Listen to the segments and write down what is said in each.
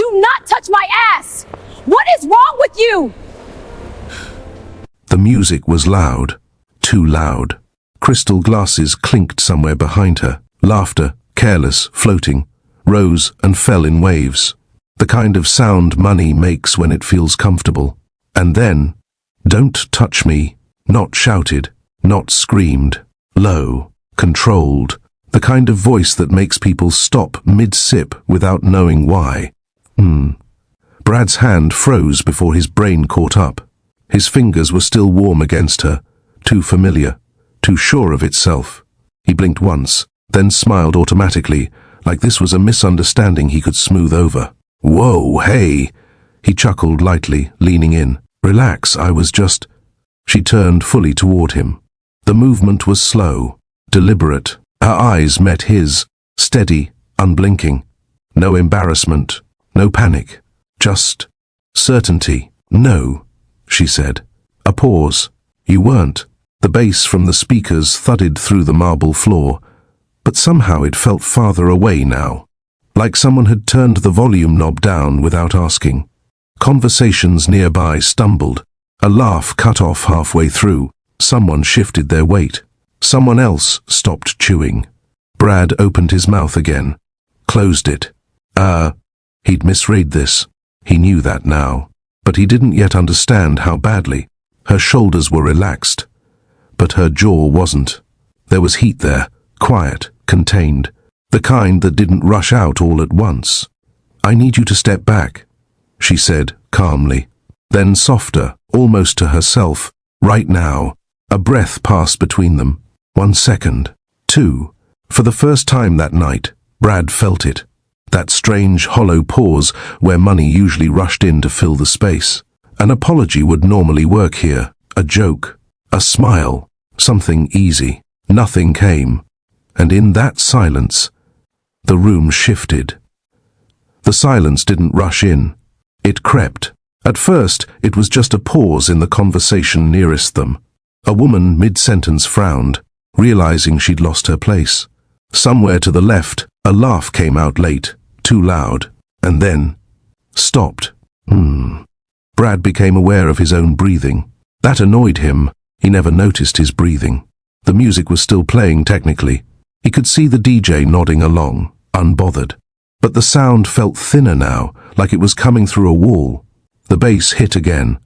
Do not touch my ass! What is wrong with you? The music was loud, too loud. Crystal glasses clinked somewhere behind her. Laughter, careless, floating, rose and fell in waves. The kind of sound money makes when it feels comfortable. And then, "Don't touch me," not shouted, not screamed, low, controlled, the kind of voice that makes people stop mid-sip without knowing why. Brad's hand froze before his brain caught up. His fingers were still warm against her, too familiar, too sure of itself. He blinked once, then smiled automatically, like this was a misunderstanding he could smooth over. "Whoa, hey!" He chuckled lightly, leaning in. "Relax, I was just—" She turned fully toward him. The movement was slow, deliberate. Her eyes met his, steady, unblinking. No embarrassment, no panic, just certainty. "No," she said. A pause. "You weren't." The bass from the speakers thudded through the marble floor, but somehow it felt farther away now, like someone had turned the volume knob down without asking. Conversations nearby stumbled. A laugh cut off halfway through. Someone shifted their weight. Someone else stopped chewing. Brad opened his mouth again, closed it. He'd misread this. He knew that now, but he didn't yet understand how badly. Her shoulders were relaxed, but her jaw wasn't. There was heat there, quiet, contained, the kind that didn't rush out all at once. "I need you to step back," she said calmly. Then softer, almost to herself, "Right now." A breath passed between them. 1 second. 2. For the first time that night, Brad felt it. That strange, hollow pause where money usually rushed in to fill the space. An apology would normally work here. A joke. A smile. Something easy. Nothing came. And in that silence, the room shifted. The silence didn't rush in. It crept. At first, it was just a pause in the conversation nearest them. A woman mid-sentence frowned, realizing she'd lost her place. Somewhere to the left, a laugh came out late, too loud, and then stopped. Brad became aware of his own breathing. That annoyed him. He never noticed his breathing. The music was still playing technically. He could see the DJ nodding along, unbothered. But the sound felt thinner now, like it was coming through a wall. The bass hit again.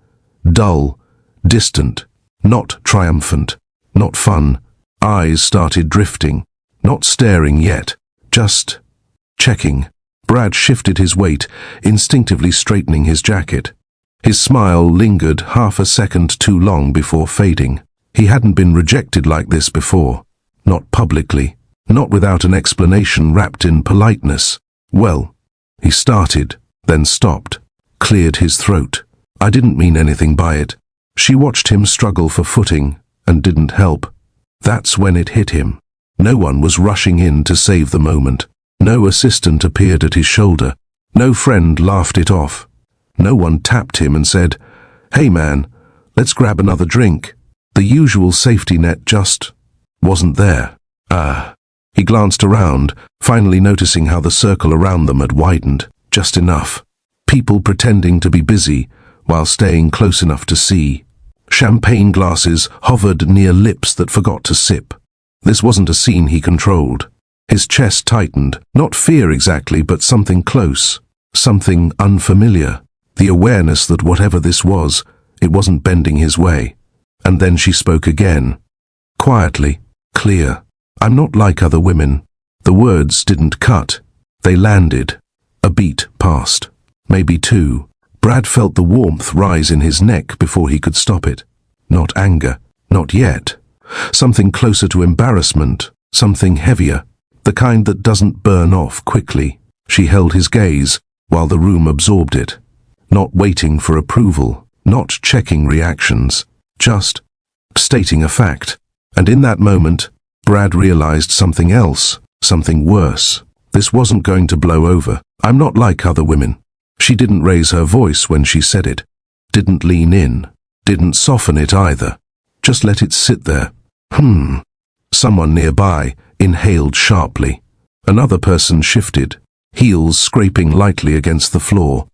Dull, distant, not triumphant, not fun. Eyes started drifting, not staring yet, just checking. Brad shifted his weight, instinctively straightening his jacket. His smile lingered half a second too long before fading. He hadn't been rejected like this before. Not publicly, not without an explanation wrapped in politeness. "Well," he started, then stopped, cleared his throat. "I didn't mean anything by it." She watched him struggle for footing and didn't help. That's when it hit him. No one was rushing in to save the moment. No assistant appeared at his shoulder. No friend laughed it off. No one tapped him and said, "Hey man, let's grab another drink." The usual safety net just wasn't there. He glanced around, finally noticing how the circle around them had widened, just enough. People pretending to be busy while staying close enough to see. Champagne glasses hovered near lips that forgot to sip. This wasn't a scene he controlled. His chest tightened, not fear exactly, but something close, something unfamiliar. The awareness that whatever this was, it wasn't bending his way. And then she spoke again. Quietly, clear. "I'm not like other women." The words didn't cut. They landed. A beat passed. Maybe 2. Brad felt the warmth rise in his neck before he could stop it. Not anger. Not yet. Something closer to embarrassment. Something heavier. The kind that doesn't burn off quickly. She held his gaze while the room absorbed it. Not waiting for approval. Not checking reactions. Just stating a fact. And in that moment, Brad realized something else. Something worse. This wasn't going to blow over. "I'm not like other women." She didn't raise her voice when she said it. Didn't lean in. Didn't soften it either. Just let it sit there. Someone nearby inhaled sharply. Another person shifted, heels scraping lightly against the floor.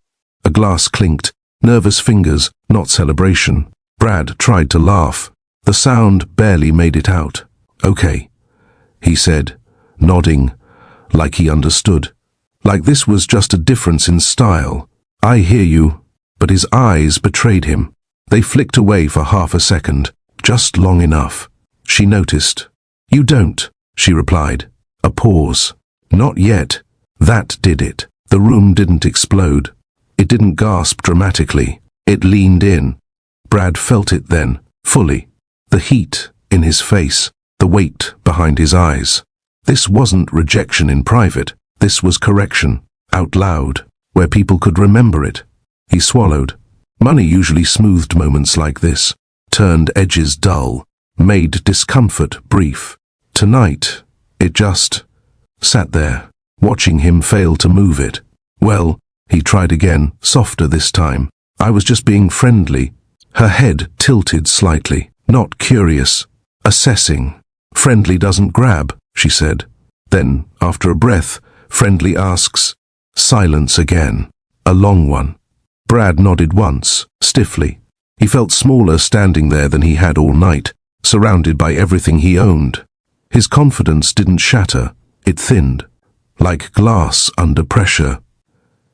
A glass clinked, nervous fingers, not celebration. Brad tried to laugh. The sound barely made it out. "Okay," he said, nodding, like he understood. Like this was just a difference in style. "I hear you," but his eyes betrayed him. They flicked away for half a second, just long enough. She noticed. "You don't," she replied. A pause. "Not yet." That did it. The room didn't explode. It didn't gasp dramatically. It leaned in. Brad felt it then, fully. The heat in his face, the weight behind his eyes. This wasn't rejection in private. This was correction, out loud, where people could remember it. He swallowed. Money usually smoothed moments like this, turned edges dull, made discomfort brief. Tonight, it just sat there, watching him fail to move it. "Well," he tried again, softer this time. "I was just being friendly." Her head tilted slightly, not curious, assessing. "Friendly doesn't grab," she said. Then, after a breath, friendly asks. Silence again. A long one. Brad nodded once, stiffly. He felt smaller standing there than he had all night, surrounded by everything he owned. His confidence didn't shatter, it thinned, like glass under pressure.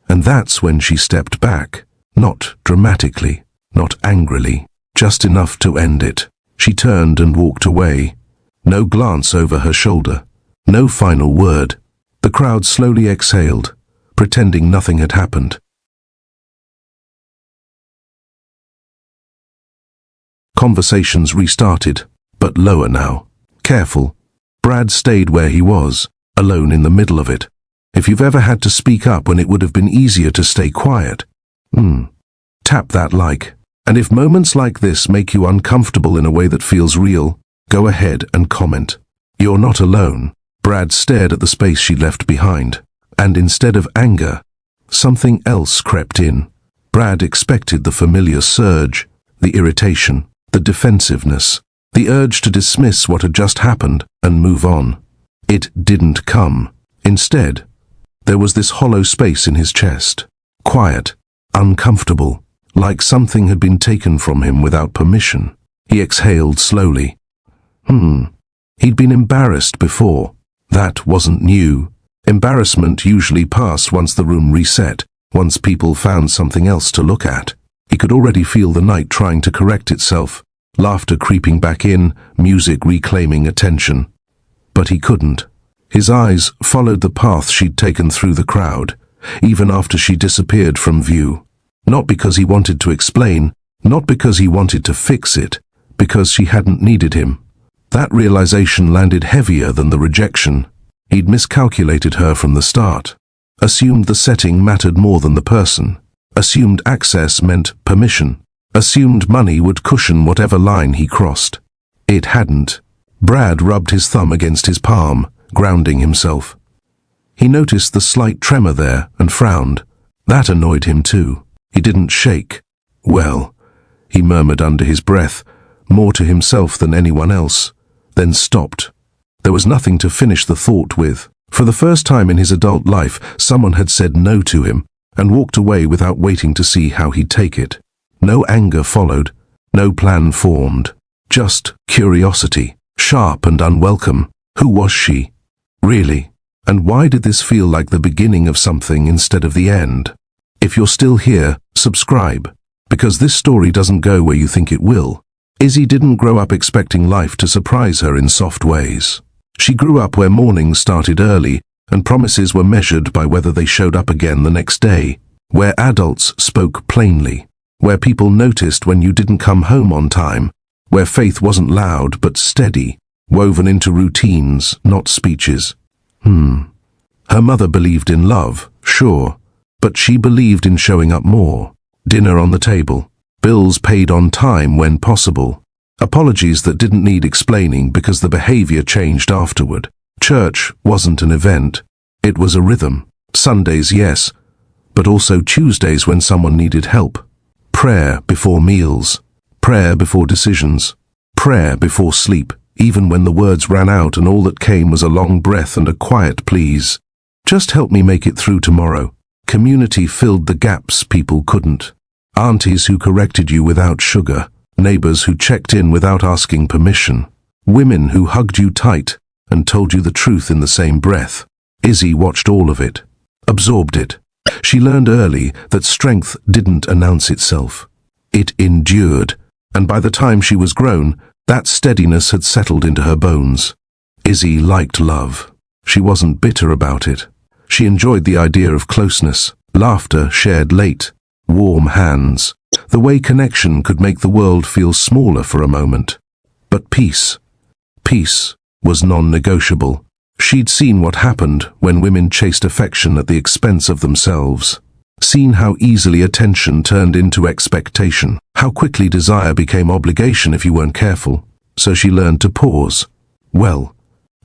And that's when she stepped back, not dramatically, not angrily, just enough to end it. She turned and walked away. No glance over her shoulder, no final word. The crowd slowly exhaled, pretending nothing had happened. Conversations restarted, but lower now. Careful. Brad stayed where he was, alone in the middle of it. If you've ever had to speak up when it would have been easier to stay quiet, tap that like. And if moments like this make you uncomfortable in a way that feels real, go ahead and comment. You're not alone. Brad stared at the space she left behind, and instead of anger, something else crept in. Brad expected the familiar surge, the irritation, the defensiveness, the urge to dismiss what had just happened and move on. It didn't come. Instead, there was this hollow space in his chest, quiet, uncomfortable, like something had been taken from him without permission. He exhaled slowly. He'd been embarrassed before. That wasn't new. Embarrassment usually passed once the room reset, once people found something else to look at. He could already feel the night trying to correct itself, laughter creeping back in, music reclaiming attention. But he couldn't. His eyes followed the path she'd taken through the crowd, even after she disappeared from view. Not because he wanted to explain, not because he wanted to fix it, because she hadn't needed him. That realization landed heavier than the rejection. He'd miscalculated her from the start. Assumed the setting mattered more than the person. Assumed access meant permission. Assumed money would cushion whatever line he crossed. It hadn't. Brad rubbed his thumb against his palm, grounding himself. He noticed the slight tremor there and frowned. That annoyed him too. He didn't shake. "Well," he murmured under his breath, more to himself than anyone else, then stopped. There was nothing to finish the thought with. For the first time in his adult life, someone had said no to him and walked away without waiting to see how he'd take it. No anger followed, no plan formed, just curiosity, sharp and unwelcome. Who was she? Really? And why did this feel like the beginning of something instead of the end? If you're still here, subscribe, because this story doesn't go where you think it will. Izzy didn't grow up expecting life to surprise her in soft ways. She grew up where mornings started early and promises were measured by whether they showed up again the next day, where adults spoke plainly, where people noticed when you didn't come home on time, where faith wasn't loud but steady, woven into routines, not speeches. Her mother believed in love, sure, but she believed in showing up more. Dinner on the table, bills paid on time when possible, apologies that didn't need explaining because the behavior changed afterward. Church wasn't an event, it was a rhythm. Sundays, yes, but also Tuesdays when someone needed help. Prayer before meals, prayer before decisions, prayer before sleep, even when the words ran out and all that came was a long breath and a quiet please. Just help me make it through tomorrow. Community filled the gaps people couldn't. Aunties who corrected you without sugar. Neighbors who checked in without asking permission. Women who hugged you tight and told you the truth in the same breath. Izzy watched all of it, absorbed it. She learned early that strength didn't announce itself. It endured, and by the time she was grown, that steadiness had settled into her bones. Izzy liked love. She wasn't bitter about it. She enjoyed the idea of closeness, laughter shared late, warm hands, the way connection could make the world feel smaller for a moment. But peace was non-negotiable. She'd seen what happened when women chased affection at the expense of themselves. Seen how easily attention turned into expectation, how quickly desire became obligation if you weren't careful. So she learned to pause. Well,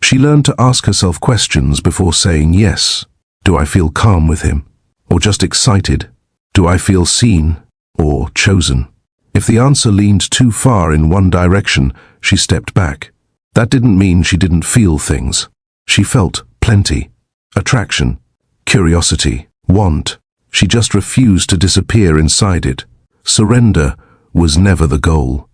she learned to ask herself questions before saying yes. Do I feel calm with him? Or just excited? Do I feel seen? Or chosen? If the answer leaned too far in one direction, she stepped back. That didn't mean she didn't feel things. She felt plenty. Attraction, curiosity, want. She just refused to disappear inside it. Surrender was never the goal.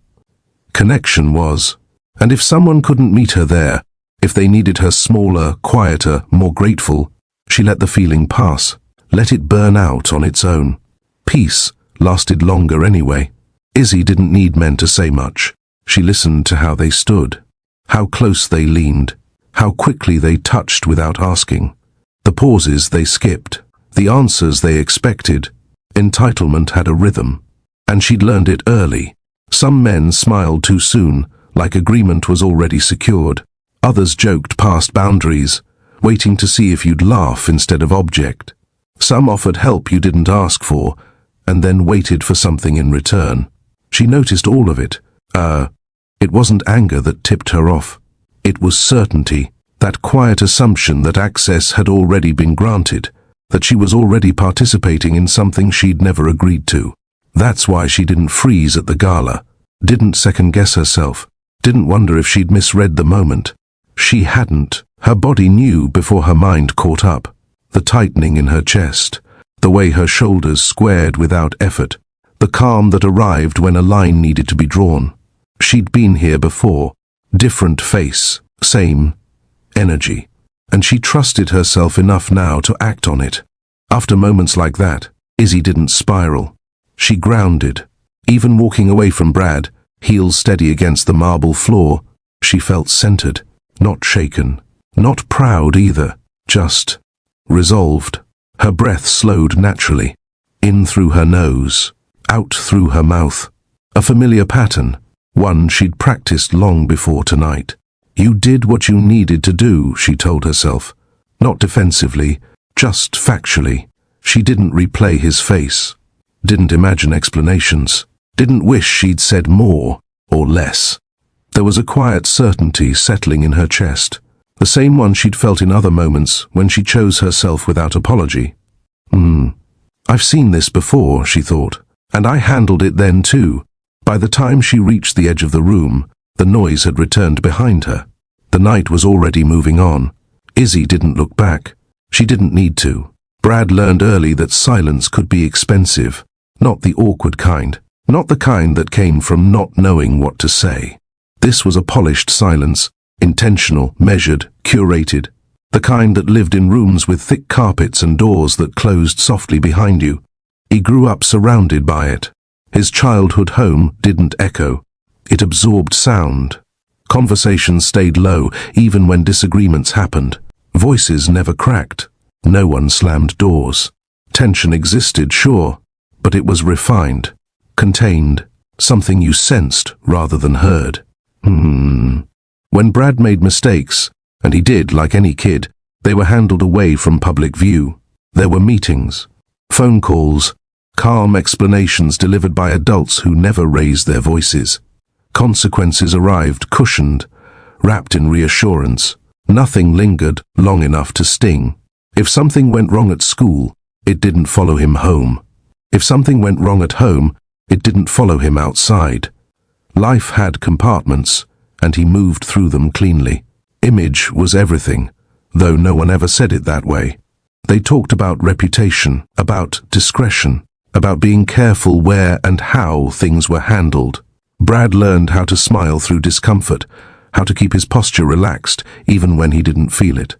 Connection was. And if someone couldn't meet her there, if they needed her smaller, quieter, more grateful, she let the feeling pass, let it burn out on its own. Peace lasted longer anyway. Izzy didn't need men to say much. She listened to how they stood, how close they leaned, how quickly they touched without asking, the pauses they skipped, the answers they expected. Entitlement had a rhythm, and she'd learned it early. Some men smiled too soon, like agreement was already secured. Others joked past boundaries, waiting to see if you'd laugh instead of object. Some offered help you didn't ask for, and then waited for something in return. She noticed all of it. It wasn't anger that tipped her off. It was certainty, that quiet assumption that access had already been granted, that she was already participating in something she'd never agreed to. That's why she didn't freeze at the gala, didn't second-guess herself, didn't wonder if she'd misread the moment. She hadn't. Her body knew before her mind caught up. The tightening in her chest, the way her shoulders squared without effort, the calm that arrived when a line needed to be drawn. She'd been here before. Different face, same energy. And she trusted herself enough now to act on it. After moments like that, Izzy didn't spiral. She grounded. Even walking away from Brad, heels steady against the marble floor, she felt centered, not shaken, not proud either, just resolved. Her breath slowed naturally, in through her nose, out through her mouth. A familiar pattern, one she'd practiced long before tonight. You did what you needed to do, she told herself. Not defensively, just factually. She didn't replay his face, didn't imagine explanations, didn't wish she'd said more or less. There was a quiet certainty settling in her chest, the same one she'd felt in other moments when she chose herself without apology. I've seen this before, she thought, and I handled it then too. By the time she reached the edge of the room, the noise had returned behind her. The night was already moving on. Izzy didn't look back. She didn't need to. Brad learned early that silence could be expensive, not the awkward kind, not the kind that came from not knowing what to say. This was a polished silence, intentional, measured, curated, the kind that lived in rooms with thick carpets and doors that closed softly behind you. He grew up surrounded by it. His childhood home didn't echo. It absorbed sound. Conversations stayed low even when disagreements happened. Voices never cracked. No one slammed doors. Tension existed, sure, but it was refined, contained, something you sensed rather than heard. When Brad made mistakes, and he did like any kid, they were handled away from public view. There were meetings, phone calls, calm explanations delivered by adults who never raised their voices. Consequences arrived cushioned, wrapped in reassurance. Nothing lingered long enough to sting. If something went wrong at school, it didn't follow him home. If something went wrong at home, it didn't follow him outside. Life had compartments, and he moved through them cleanly. Image was everything, though no one ever said it that way. They talked about reputation, about discretion, about being careful where and how things were handled. Brad learned how to smile through discomfort, how to keep his posture relaxed even when he didn't feel it.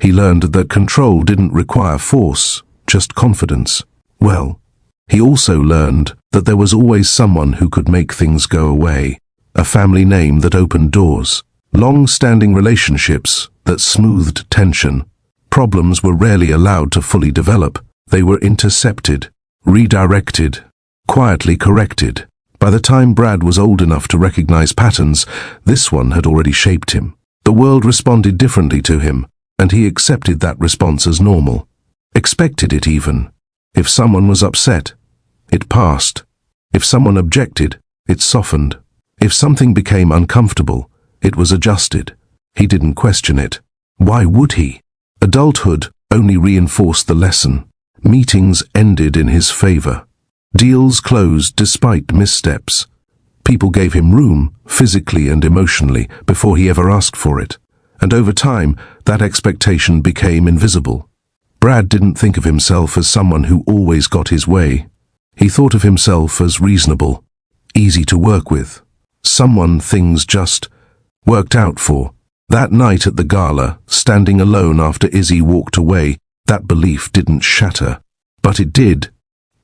He learned that control didn't require force, just confidence. Well, he also learned that there was always someone who could make things go away, a family name that opened doors, long-standing relationships that smoothed tension. Problems were rarely allowed to fully develop. They were intercepted, redirected, quietly corrected. By the time Brad was old enough to recognize patterns, this one had already shaped him. The world responded differently to him, and he accepted that response as normal. Expected it even. If someone was upset, it passed. If someone objected, it softened. If something became uncomfortable, it was adjusted. He didn't question it. Why would he? Adulthood only reinforced the lesson. Meetings ended in his favor. Deals closed despite missteps. People gave him room, physically and emotionally, before he ever asked for it. And over time, that expectation became invisible. Brad didn't think of himself as someone who always got his way. He thought of himself as reasonable, easy to work with, someone things just worked out for. That night at the gala, standing alone after Izzy walked away, that belief didn't shatter. But it did.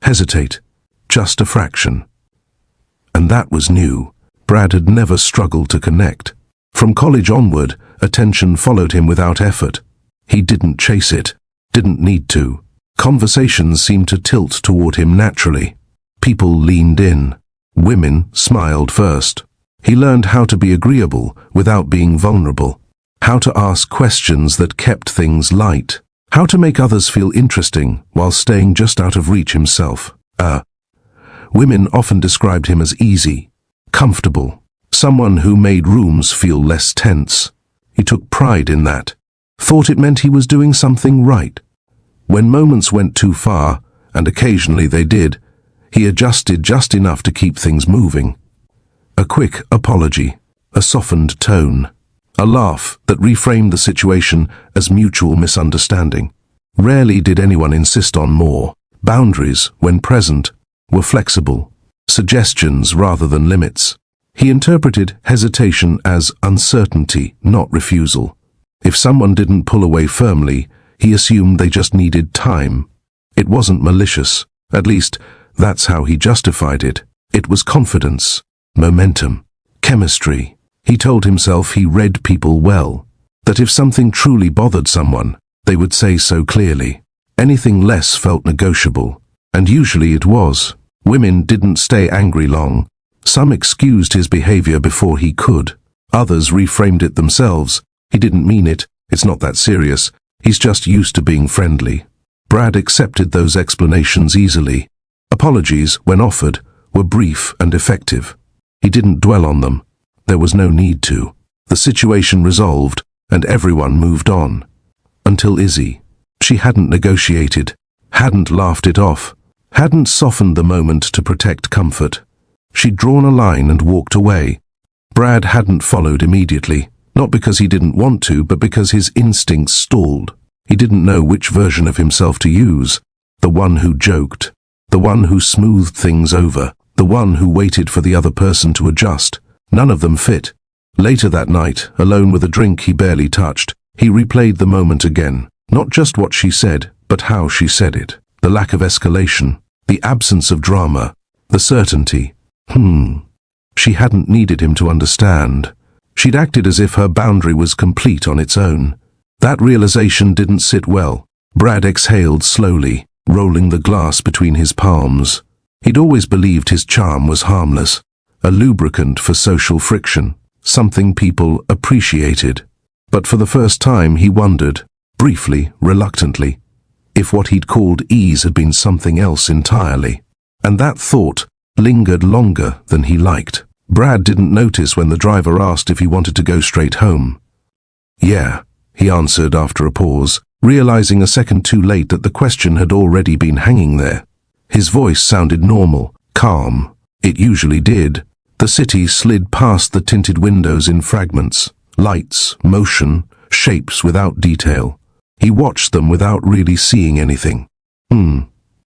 Hesitate. Just a fraction. And that was new. Brad had never struggled to connect. From college onward, attention followed him without effort. He didn't chase it. Didn't need to. Conversations seemed to tilt toward him naturally. People leaned in. Women smiled first. He learned how to be agreeable without being vulnerable, how to ask questions that kept things light, how to make others feel interesting while staying just out of reach himself. Women often described him as easy, comfortable, someone who made rooms feel less tense. He took pride in that, thought it meant he was doing something right. When moments went too far, and occasionally they did, he adjusted just enough to keep things moving. A quick apology, a softened tone, a laugh that reframed the situation as mutual misunderstanding. Rarely did anyone insist on more. Boundaries, when present, were flexible, suggestions rather than limits. He interpreted hesitation as uncertainty, not refusal. If someone didn't pull away firmly, he assumed they just needed time. It wasn't malicious, at least that's how he justified it. It was confidence, momentum, chemistry. He told himself he read people well, that if something truly bothered someone, they would say so clearly. Anything less felt negotiable, and usually it was. Women didn't stay angry long. Some excused his behavior before he could. Others reframed it themselves. He didn't mean it. It's not that serious. He's just used to being friendly. Brad accepted those explanations easily. Apologies, when offered, were brief and effective. He didn't dwell on them. There was no need to. The situation resolved, and everyone moved on. Until Izzy. She hadn't negotiated, hadn't laughed it off, hadn't softened the moment to protect comfort. She'd drawn a line and walked away. Brad hadn't followed immediately, not because he didn't want to, but because his instincts stalled. He didn't know which version of himself to use. The one who joked, the one who smoothed things over, the one who waited for the other person to adjust. None of them fit. Later that night, alone with a drink he barely touched, he replayed the moment again. Not just what she said, but how she said it. The lack of escalation, the absence of drama, the certainty. She hadn't needed him to understand. She'd acted as if her boundary was complete on its own. That realization didn't sit well. Brad exhaled slowly, rolling the glass between his palms. He'd always believed his charm was harmless, a lubricant for social friction, something people appreciated. But for the first time he wondered, briefly, reluctantly, if what he'd called ease had been something else entirely. And that thought lingered longer than he liked. Brad didn't notice when the driver asked if he wanted to go straight home. Yeah, he answered after a pause, realizing a second too late that the question had already been hanging there. His voice sounded normal, calm. It usually did. The city slid past the tinted windows in fragments, lights, motion, shapes without detail. He watched them without really seeing anything.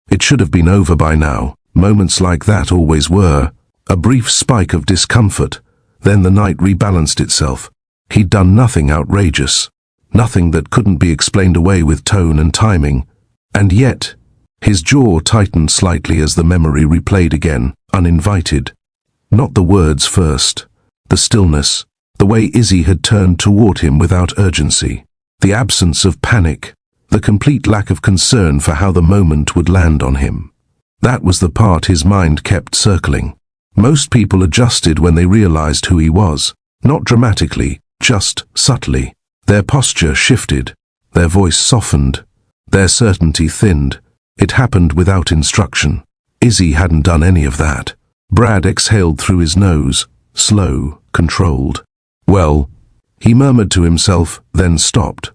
It should have been over by now. Moments like that always were. A brief spike of discomfort, then the night rebalanced itself. He'd done nothing outrageous, nothing that couldn't be explained away with tone and timing. And yet, his jaw tightened slightly as the memory replayed again, uninvited. Not the words first, the stillness, the way Izzy had turned toward him without urgency, the absence of panic, the complete lack of concern for how the moment would land on him. That was the part his mind kept circling. Most people adjusted when they realized who he was, not dramatically, just subtly. Their posture shifted, their voice softened, their certainty thinned. It happened without instruction. Izzy hadn't done any of that. Brad exhaled through his nose, slow, controlled. "Well," he murmured to himself, then stopped.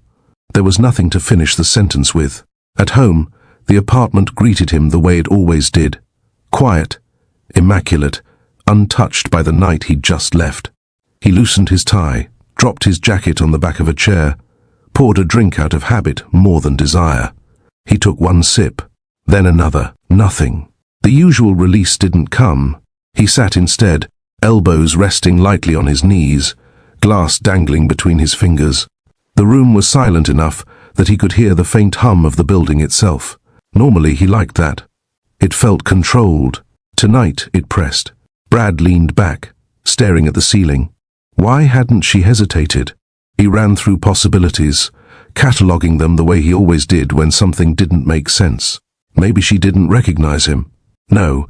There was nothing to finish the sentence with. At home, the apartment greeted him the way it always did. Quiet, immaculate, untouched by the night he'd just left. He loosened his tie, dropped his jacket on the back of a chair, poured a drink out of habit more than desire. He took one sip, then another. Nothing. The usual release didn't come. He sat instead, elbows resting lightly on his knees, glass dangling between his fingers. The room was silent enough that he could hear the faint hum of the building itself. Normally he liked that. It felt controlled. Tonight it pressed. Brad leaned back, staring at the ceiling. Why hadn't she hesitated? He ran through possibilities, cataloguing them the way he always did when something didn't make sense. Maybe she didn't recognize him. No,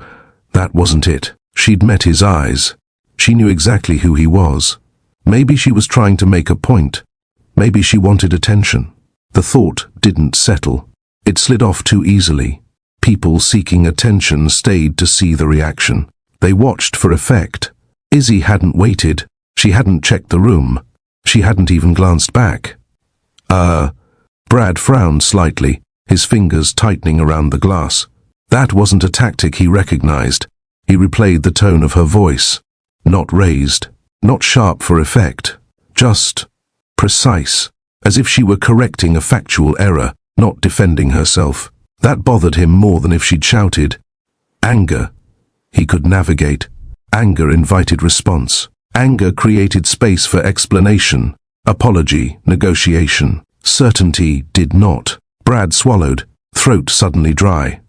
that wasn't it. She'd met his eyes. She knew exactly who he was. Maybe she was trying to make a point. Maybe she wanted attention. The thought didn't settle. It slid off too easily. People seeking attention stayed to see the reaction. They watched for effect. Izzy hadn't waited. She hadn't checked the room. She hadn't even glanced back. Brad frowned slightly, his fingers tightening around the glass. That wasn't a tactic he recognized. He replayed the tone of her voice. Not raised, not sharp for effect, just precise, as if she were correcting a factual error, not defending herself. That bothered him more than if she'd shouted. Anger. He could navigate. Anger invited response. Anger created space for explanation, apology, negotiation. Certainty did not. Brad swallowed, throat suddenly dry.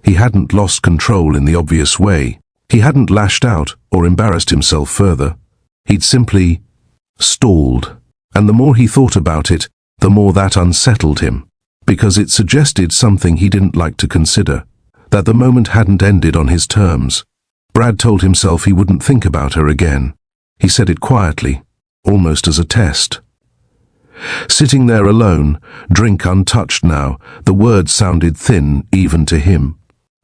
He hadn't lost control in the obvious way. He hadn't lashed out or embarrassed himself further. He'd simply stalled. And the more he thought about it, the more that unsettled him, because it suggested something he didn't like to consider, that the moment hadn't ended on his terms. Brad told himself he wouldn't think about her again. He said it quietly, almost as a test. Sitting there alone, drink untouched now, the words sounded thin even to him.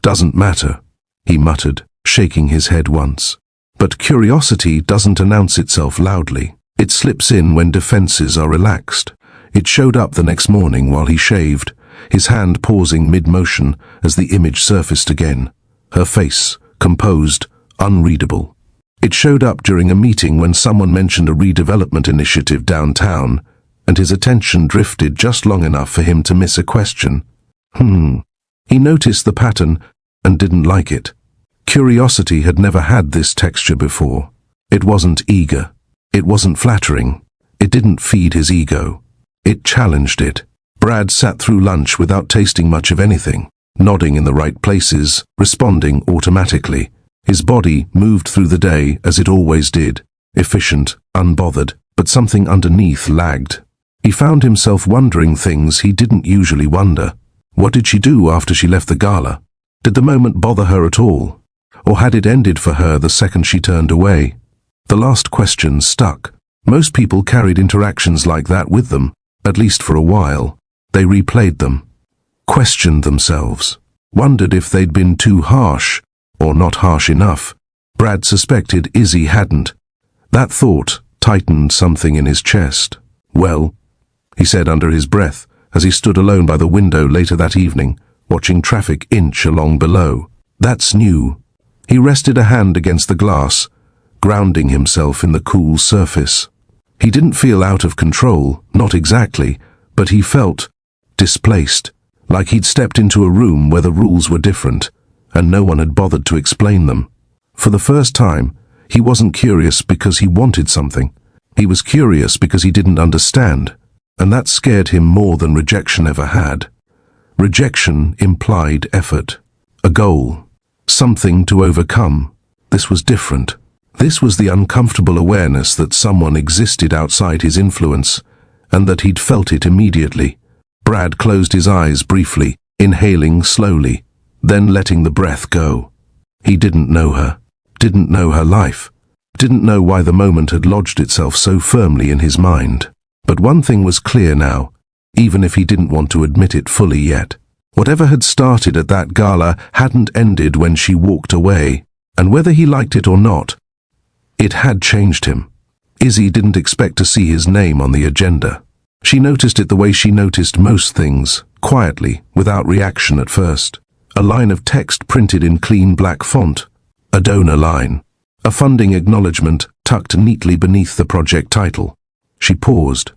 "Doesn't matter," he muttered, shaking his head once. But curiosity doesn't announce itself loudly. It slips in when defenses are relaxed. It showed up the next morning while he shaved, his hand pausing mid-motion as the image surfaced again. Her face, composed, unreadable. It showed up during a meeting when someone mentioned a redevelopment initiative downtown, and his attention drifted just long enough for him to miss a question. He noticed the pattern and didn't like it. Curiosity had never had this texture before. It wasn't eager. It wasn't flattering. It didn't feed his ego. It challenged it. Brad sat through lunch without tasting much of anything, nodding in the right places, responding automatically. His body moved through the day as it always did, efficient, unbothered, but something underneath lagged. He found himself wondering things he didn't usually wonder. What did she do after she left the gala? Did the moment bother her at all? Or had it ended for her the second she turned away? The last question stuck. Most people carried interactions like that with them, at least for a while. They replayed them, questioned themselves, wondered if they'd been too harsh, or not harsh enough. Brad suspected Izzy hadn't. That thought tightened something in his chest. "Well," he said under his breath, as he stood alone by the window later that evening, watching traffic inch along below. "That's new." He rested a hand against the glass, grounding himself in the cool surface. He didn't feel out of control, not exactly, but he felt displaced, like he'd stepped into a room where the rules were different, and no one had bothered to explain them. For the first time, he wasn't curious because he wanted something. He was curious because he didn't understand, and that scared him more than rejection ever had. Rejection implied effort, a goal, something to overcome. This was different. This was the uncomfortable awareness that someone existed outside his influence, and that he'd felt it immediately. Brad closed his eyes briefly, inhaling slowly, then letting the breath go. He didn't know her, didn't know her life, didn't know why the moment had lodged itself so firmly in his mind. But one thing was clear now, even if he didn't want to admit it fully yet. Whatever had started at that gala hadn't ended when she walked away, and whether he liked it or not, it had changed him. Izzy didn't expect to see his name on the agenda. She noticed it the way she noticed most things, quietly, without reaction at first. A line of text printed in clean black font, a donor line, a funding acknowledgement tucked neatly beneath the project title. She paused.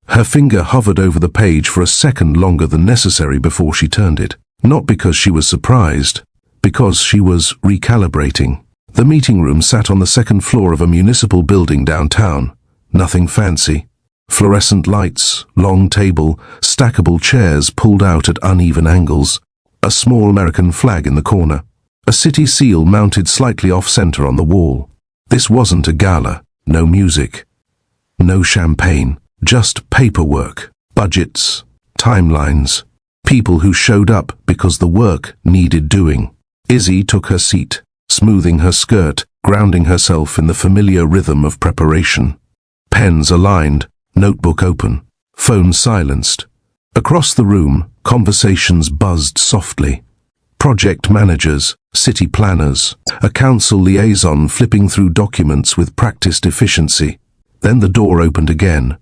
Her finger hovered over the page for a second longer than necessary before she turned it. Not because she was surprised, because she was recalibrating. The meeting room sat on the second floor of a municipal building downtown. Nothing fancy. Fluorescent lights, long table, stackable chairs pulled out at uneven angles. A small American flag in the corner. A city seal mounted slightly off-center on the wall. This wasn't a gala. No music. No champagne. Just paperwork. Budgets. Timelines. People who showed up because the work needed doing. Izzy took her seat, smoothing her skirt, grounding herself in the familiar rhythm of preparation. Pens aligned, notebook open, phone silenced. Across the room, conversations buzzed softly. Project managers, city planners, a council liaison flipping through documents with practiced efficiency. Then the door opened again.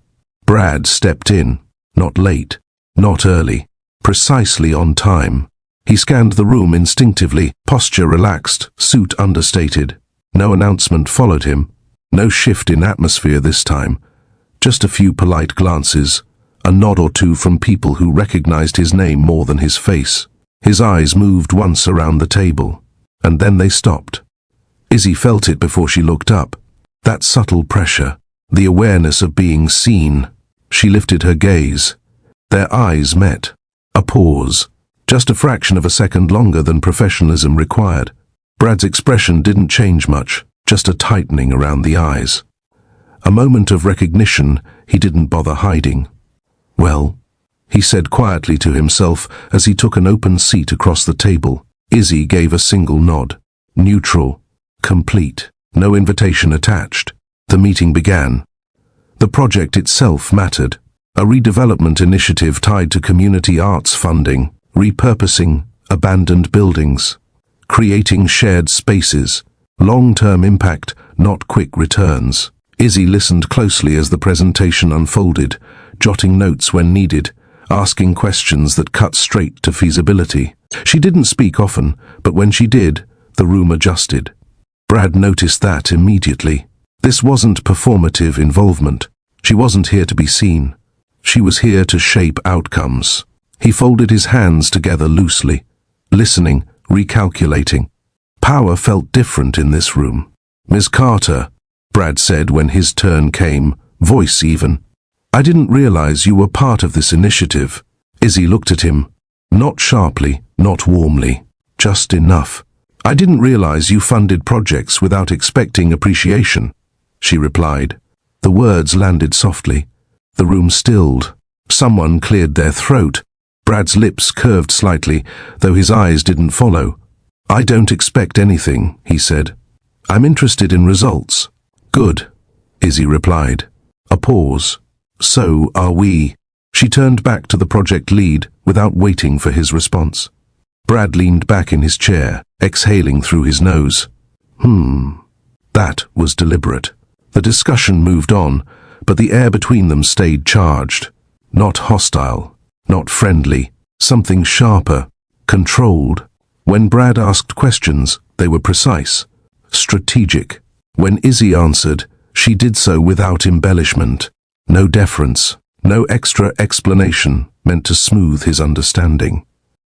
Brad stepped in, not late, not early, precisely on time. He scanned the room instinctively, posture relaxed, suit understated. No announcement followed him, no shift in atmosphere this time. Just a few polite glances, a nod or two from people who recognized his name more than his face. His eyes moved once around the table, and then they stopped. Izzy felt it before she looked up. That subtle pressure, the awareness of being seen. She lifted her gaze. Their eyes met. A pause, just a fraction of a second longer than professionalism required. Brad's expression didn't change much, just a tightening around the eyes. A moment of recognition he didn't bother hiding. "Well," he said quietly to himself as he took an open seat across the table. Izzy gave a single nod. Neutral, complete, no invitation attached. The meeting began. The project itself mattered. A redevelopment initiative tied to community arts funding, repurposing abandoned buildings, creating shared spaces, long-term impact, not quick returns. Izzy listened closely as the presentation unfolded, jotting notes when needed, asking questions that cut straight to feasibility. She didn't speak often, but when she did, the room adjusted. Brad noticed that immediately. This wasn't performative involvement. She wasn't here to be seen. She was here to shape outcomes. He folded his hands together loosely, listening, recalculating. Power felt different in this room. "Ms. Carter," Brad said when his turn came, voice even. "I didn't realize you were part of this initiative." Izzy looked at him, not sharply, not warmly, just enough. "I didn't realize you funded projects without expecting appreciation," she replied. The words landed softly. The room stilled. Someone cleared their throat. Brad's lips curved slightly, though his eyes didn't follow. "I don't expect anything," he said. "I'm interested in results." "Good," Izzy replied. A pause. "So are we." She turned back to the project lead without waiting for his response. Brad leaned back in his chair, exhaling through his nose. That was deliberate. The discussion moved on, but the air between them stayed charged. Not hostile, not friendly, something sharper, controlled. When Brad asked questions, they were precise, strategic. When Izzy answered, she did so without embellishment. No deference, No extra explanation meant to smooth his understanding.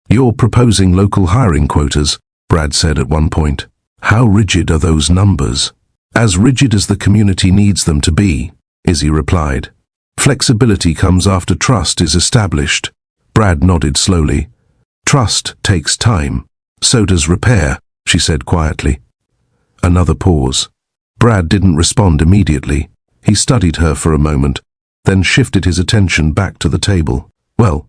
"You're proposing local hiring quotas," Brad said at one point. "How rigid are those numbers?" "As rigid as the community needs them to be," Izzy replied. "Flexibility comes after trust is established." Brad nodded slowly. "Trust takes time. So does repair," she said quietly. Another pause. Brad didn't respond immediately. He studied her for a moment, then shifted his attention back to the table. "Well,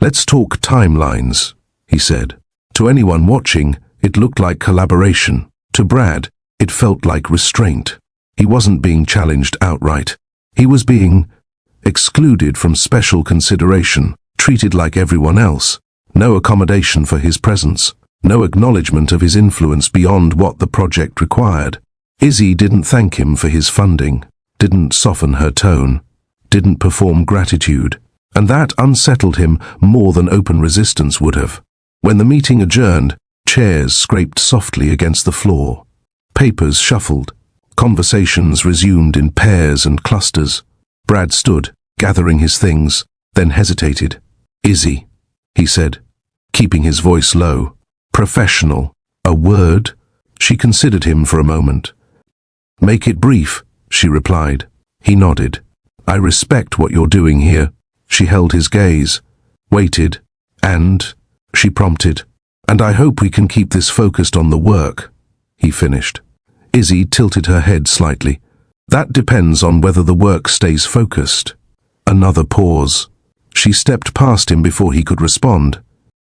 let's talk timelines," he said. To anyone watching, it looked like collaboration. To Brad, it felt like restraint. He wasn't being challenged outright. He was being excluded from special consideration, treated like everyone else. No accommodation for his presence. No acknowledgement of his influence beyond what the project required. Izzy didn't thank him for his funding, didn't soften her tone, didn't perform gratitude, and that unsettled him more than open resistance would have. When the meeting adjourned, chairs scraped softly against the floor. Papers shuffled. Conversations resumed in pairs and clusters. Brad stood, gathering his things, then hesitated. "Izzy," he said, keeping his voice low. "Professional. A word?" She considered him for a moment. "Make it brief," she replied. He nodded. "I respect what you're doing here." She held his gaze, waited, and, she prompted, "And I hope we can keep this focused on the work," he finished. Izzy tilted her head slightly. "That depends on whether the work stays focused." Another pause. She stepped past him before he could respond.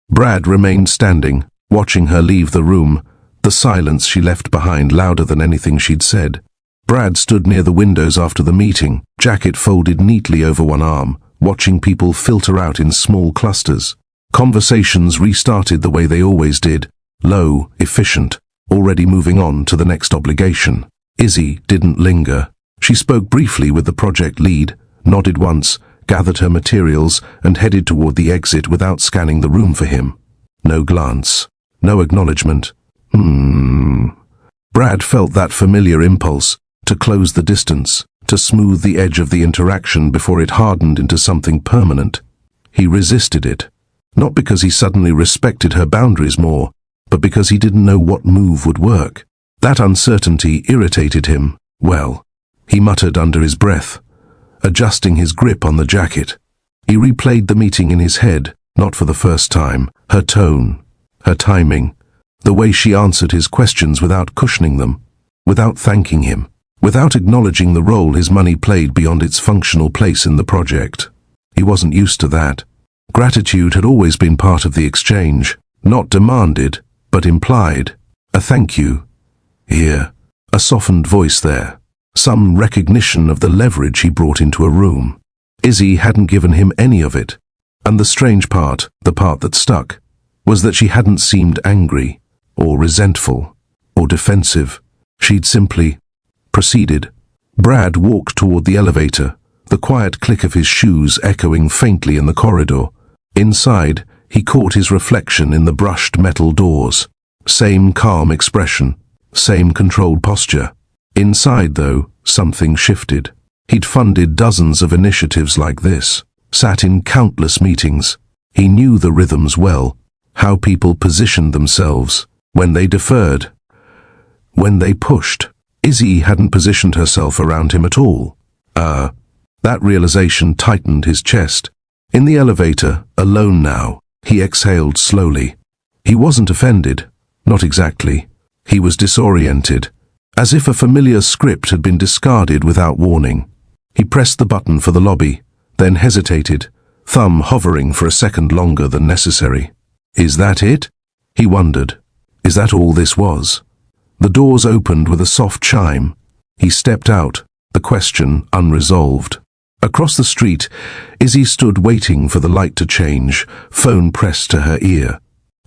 Brad remained standing, watching her leave the room, the silence she left behind louder than anything she'd said. Brad stood near the windows after the meeting, jacket folded neatly over one arm, watching people filter out in small clusters. Conversations restarted the way they always did, low, efficient, already moving on to the next obligation. Izzy didn't linger. She spoke briefly with the project lead, nodded once, gathered her materials, and headed toward the exit without scanning the room for him. No glance, no acknowledgement. Brad felt that familiar impulse, to close the distance, to smooth the edge of the interaction before it hardened into something permanent. He resisted it, not because he suddenly respected her boundaries more, but because he didn't know what move would work. That uncertainty irritated him. "Well," he muttered under his breath, adjusting his grip on the jacket. He replayed the meeting in his head, not for the first time. Her tone, her timing, the way she answered his questions without cushioning them, without thanking him, without acknowledging the role his money played beyond its functional place in the project. He wasn't used to that. Gratitude had always been part of the exchange, not demanded, but implied. A thank you. Here, a softened voice there. Some recognition of the leverage he brought into a room. Izzy hadn't given him any of it. And the strange part, the part that stuck, was that she hadn't seemed angry, or resentful, or defensive. She'd simply proceeded. Brad walked toward the elevator, the quiet click of his shoes echoing faintly in the corridor. Inside, he caught his reflection in the brushed metal doors. Same calm expression, same controlled posture. Inside, though, something shifted. He'd funded dozens of initiatives like this, sat in countless meetings. He knew the rhythms well, how people positioned themselves, when they deferred, when they pushed. Izzy hadn't positioned herself around him at all. That realization tightened his chest. In the elevator, alone now, he exhaled slowly. He wasn't offended, not exactly. He was disoriented, as if a familiar script had been discarded without warning. He pressed the button for the lobby, then hesitated, thumb hovering for a second longer than necessary. Is that it? He wondered. Is that all this was? The doors opened with a soft chime. He stepped out, the question unresolved. Across the street, Izzy stood waiting for the light to change, phone pressed to her ear.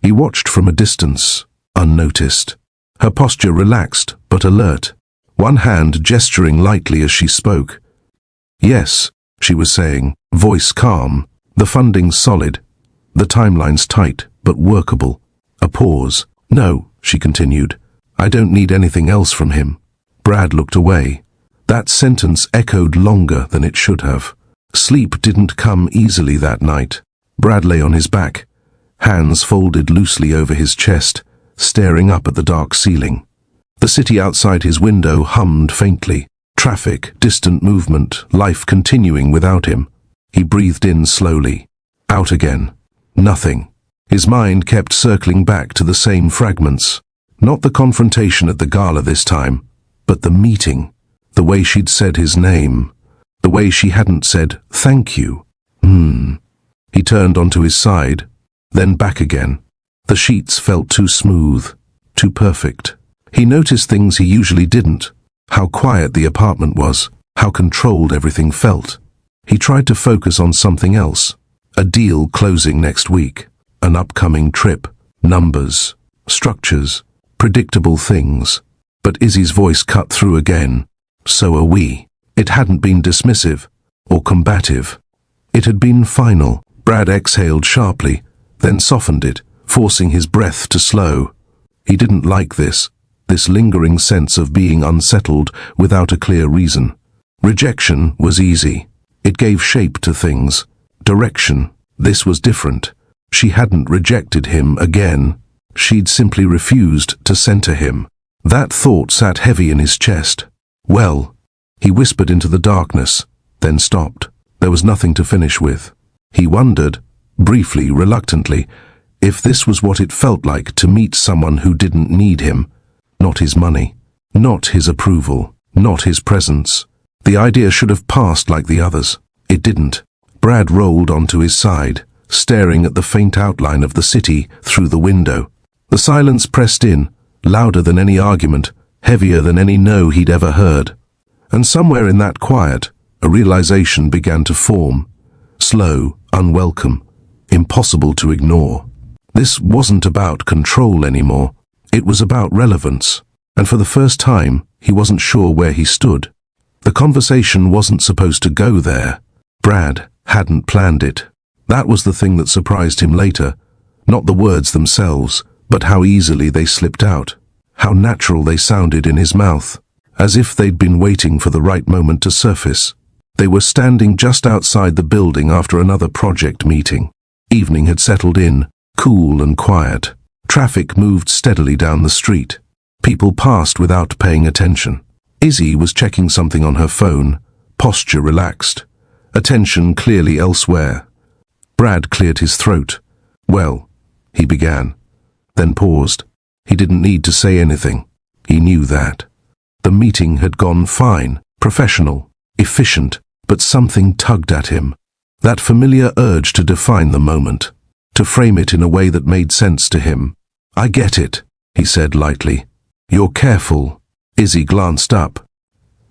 He watched from a distance, unnoticed. Her posture relaxed but alert, one hand gesturing lightly as she spoke. "Yes," she was saying, voice calm, "the funding's solid, the timeline's tight but workable." A pause. "No," she continued, "I don't need anything else from him." Brad looked away. That sentence echoed longer than it should have. Sleep didn't come easily that night. Brad lay on his back, hands folded loosely over his chest, staring up at the dark ceiling. The city outside his window hummed faintly. Traffic, distant movement, life continuing without him. He breathed in slowly. Out again. Nothing. His mind kept circling back to the same fragments. Not the confrontation at the gala this time, but the meeting. The way she'd said his name. The way she hadn't said, "Thank you." He turned onto his side, then back again. The sheets felt too smooth, too perfect. He noticed things he usually didn't. How quiet the apartment was, how controlled everything felt. He tried to focus on something else. A deal closing next week. An upcoming trip. Numbers. Structures. Predictable things. But Izzy's voice cut through again. So are we. It hadn't been dismissive or combative. It had been final. Brad exhaled sharply, then softened it, forcing his breath to slow. He didn't like this lingering sense of being unsettled without a clear reason. Rejection was easy. It gave shape to things. Direction. This was different. She hadn't rejected him again. She'd simply refused to center him. That thought sat heavy in his chest. Well, he whispered into the darkness, then stopped. There was nothing to finish with. He wondered, briefly, reluctantly, if this was what it felt like to meet someone who didn't need him. Not his money, not his approval, not his presence. The idea should have passed like the others. It didn't. Brad rolled onto his side, staring at the faint outline of the city through the window. The silence pressed in, louder than any argument, heavier than any no he'd ever heard. And somewhere in that quiet, a realization began to form. Slow, unwelcome, impossible to ignore. This wasn't about control anymore. It was about relevance. And for the first time, he wasn't sure where he stood. The conversation wasn't supposed to go there. Brad hadn't planned it. That was the thing that surprised him later. Not the words themselves, but how easily they slipped out. How natural they sounded in his mouth. As if they'd been waiting for the right moment to surface. They were standing just outside the building after another project meeting. Evening had settled in, cool and quiet. Traffic moved steadily down the street. People passed without paying attention. Izzy was checking something on her phone, posture relaxed, attention clearly elsewhere. Brad cleared his throat. Well, he began, then paused. He didn't need to say anything. He knew that. The meeting had gone fine, professional, efficient, but something tugged at him. That familiar urge to define the moment, to frame it in a way that made sense to him. "I get it," he said lightly. "You're careful." Izzy glanced up.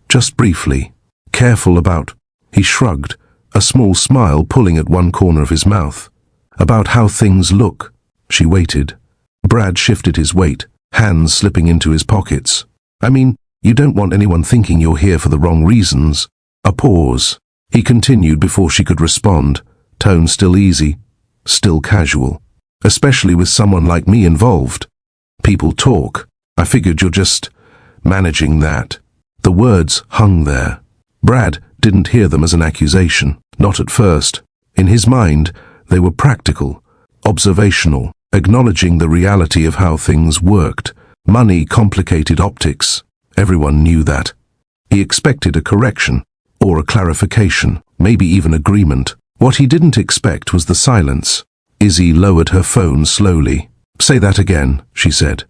Just briefly. Careful about... He shrugged, a small smile pulling at one corner of his mouth. "About how things look." She waited. Brad shifted his weight, hands slipping into his pockets. "I mean, you don't want anyone thinking you're here for the wrong reasons." A pause. He continued before she could respond, tone still easy, still casual. "Especially with someone like me involved. People talk. I figured you're just managing that." The words hung there. Brad didn't hear them as an accusation, not at first. In his mind, they were practical, observational, acknowledging the reality of how things worked. Money complicated optics. Everyone knew that. He expected a correction, or a clarification, maybe even agreement. What he didn't expect was the silence. Izzy lowered her phone slowly. "Say that again," she said.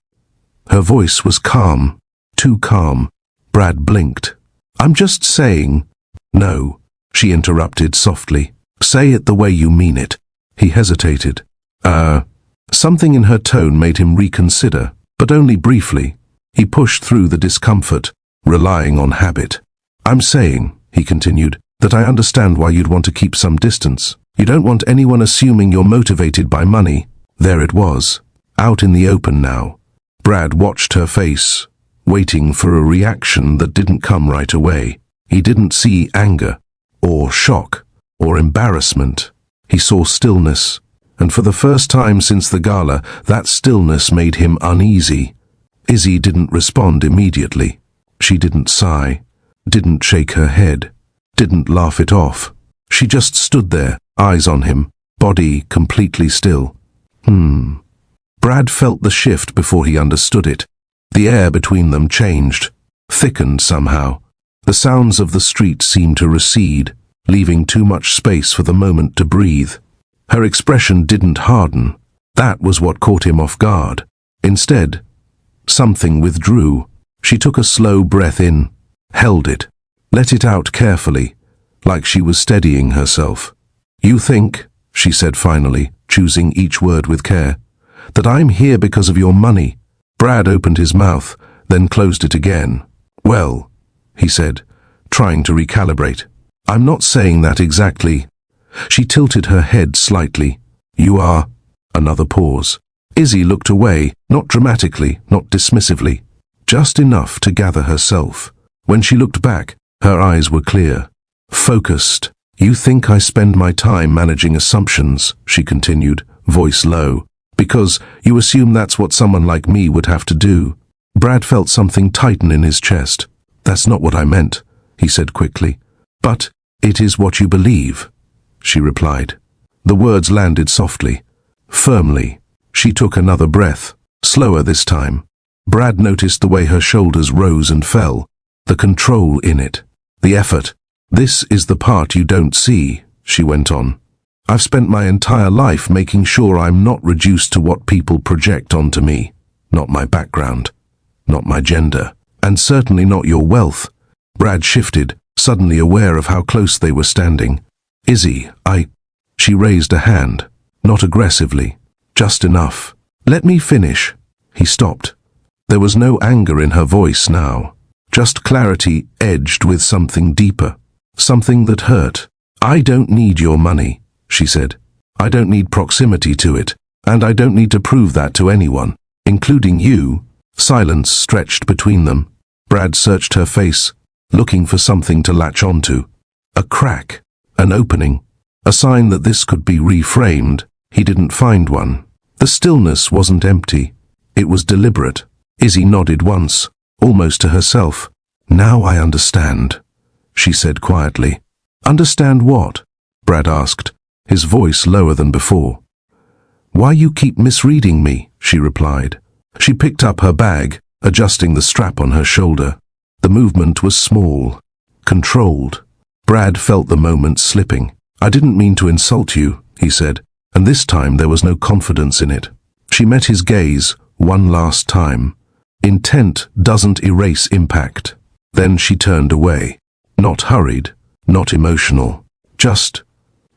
Her voice was calm, too calm. Brad blinked. "I'm just saying..." "No," she interrupted softly. "Say it the way you mean it." He hesitated. Something in her tone made him reconsider, but only briefly. He pushed through the discomfort, relying on habit. "I'm saying," he continued, "that I understand why you'd want to keep some distance. You don't want anyone assuming you're motivated by money." There it was, out in the open now. Brad watched her face, waiting for a reaction that didn't come right away. He didn't see anger, or shock, or embarrassment. He saw stillness, and for the first time since the gala, that stillness made him uneasy. Izzy didn't respond immediately. She didn't sigh, didn't shake her head, didn't laugh it off. She just stood there, eyes on him, body completely still. Brad felt the shift before he understood it. The air between them changed, thickened somehow. The sounds of the street seemed to recede, leaving too much space for the moment to breathe. Her expression didn't harden. That was what caught him off guard. Instead, something withdrew. She took a slow breath in, held it, let it out carefully, like she was steadying herself. "You think," she said finally, choosing each word with care, "that I'm here because of your money?" Brad opened his mouth, then closed it again. "Well," he said, trying to recalibrate, "I'm not saying that exactly." She tilted her head slightly. "You are." Another pause. Izzy looked away, not dramatically, not dismissively, just enough to gather herself. When she looked back, her eyes were clear, focused. "You think I spend my time managing assumptions," she continued, voice low, "because you assume that's what someone like me would have to do." Brad felt something tighten in his chest. "That's not what I meant," he said quickly. "But it is what you believe," she replied. The words landed softly, firmly. She took another breath, slower this time. Brad noticed the way her shoulders rose and fell, the control in it, the effort. "This is the part you don't see," she went on. "I've spent my entire life making sure I'm not reduced to what people project onto me. Not my background, not my gender, and certainly not your wealth." Brad shifted, suddenly aware of how close they were standing. "Izzy, She raised a hand, not aggressively, just enough. "Let me finish." He stopped. There was no anger in her voice now, just clarity edged with something deeper, something that hurt. "I don't need your money," she said. "I don't need proximity to it, and I don't need to prove that to anyone, including you." Silence stretched between them. Brad searched her face, looking for something to latch onto. A crack, an opening, a sign that this could be reframed. He didn't find one. The stillness wasn't empty. It was deliberate. Izzy nodded once, almost to herself. "Now I understand," she said quietly. "Understand what?" Brad asked, his voice lower than before. "Why you keep misreading me," she replied. She picked up her bag, adjusting the strap on her shoulder. The movement was small, controlled. Brad felt the moment slipping. "I didn't mean to insult you," he said, and this time there was no confidence in it. She met his gaze one last time. Intent doesn't erase impact. Then she turned away. Not hurried, not emotional, just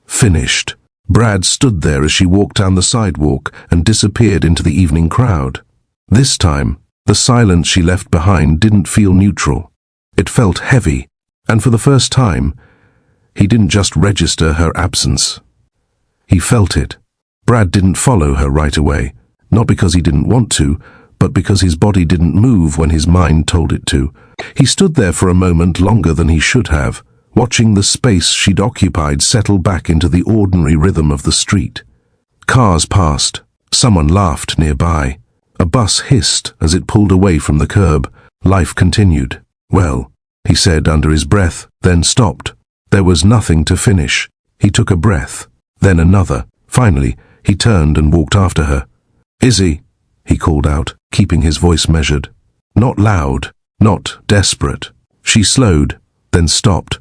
finished. Brad stood there as she walked down the sidewalk and disappeared into the evening crowd. This time, the silence she left behind didn't feel neutral. It felt heavy, and for the first time, he didn't just register her absence. He felt it. Brad didn't follow her right away, not because he didn't want to, but because his body didn't move when his mind told it to. He stood there for a moment longer than he should have, watching the space she'd occupied settle back into the ordinary rhythm of the street. Cars passed. Someone laughed nearby. A bus hissed as it pulled away from the curb. Life continued. "Well," he said under his breath, then stopped. There was nothing to finish. He took a breath, then another. Finally, he turned and walked after her. "Izzy," he called out, keeping his voice measured. Not loud, not desperate. She slowed, then stopped.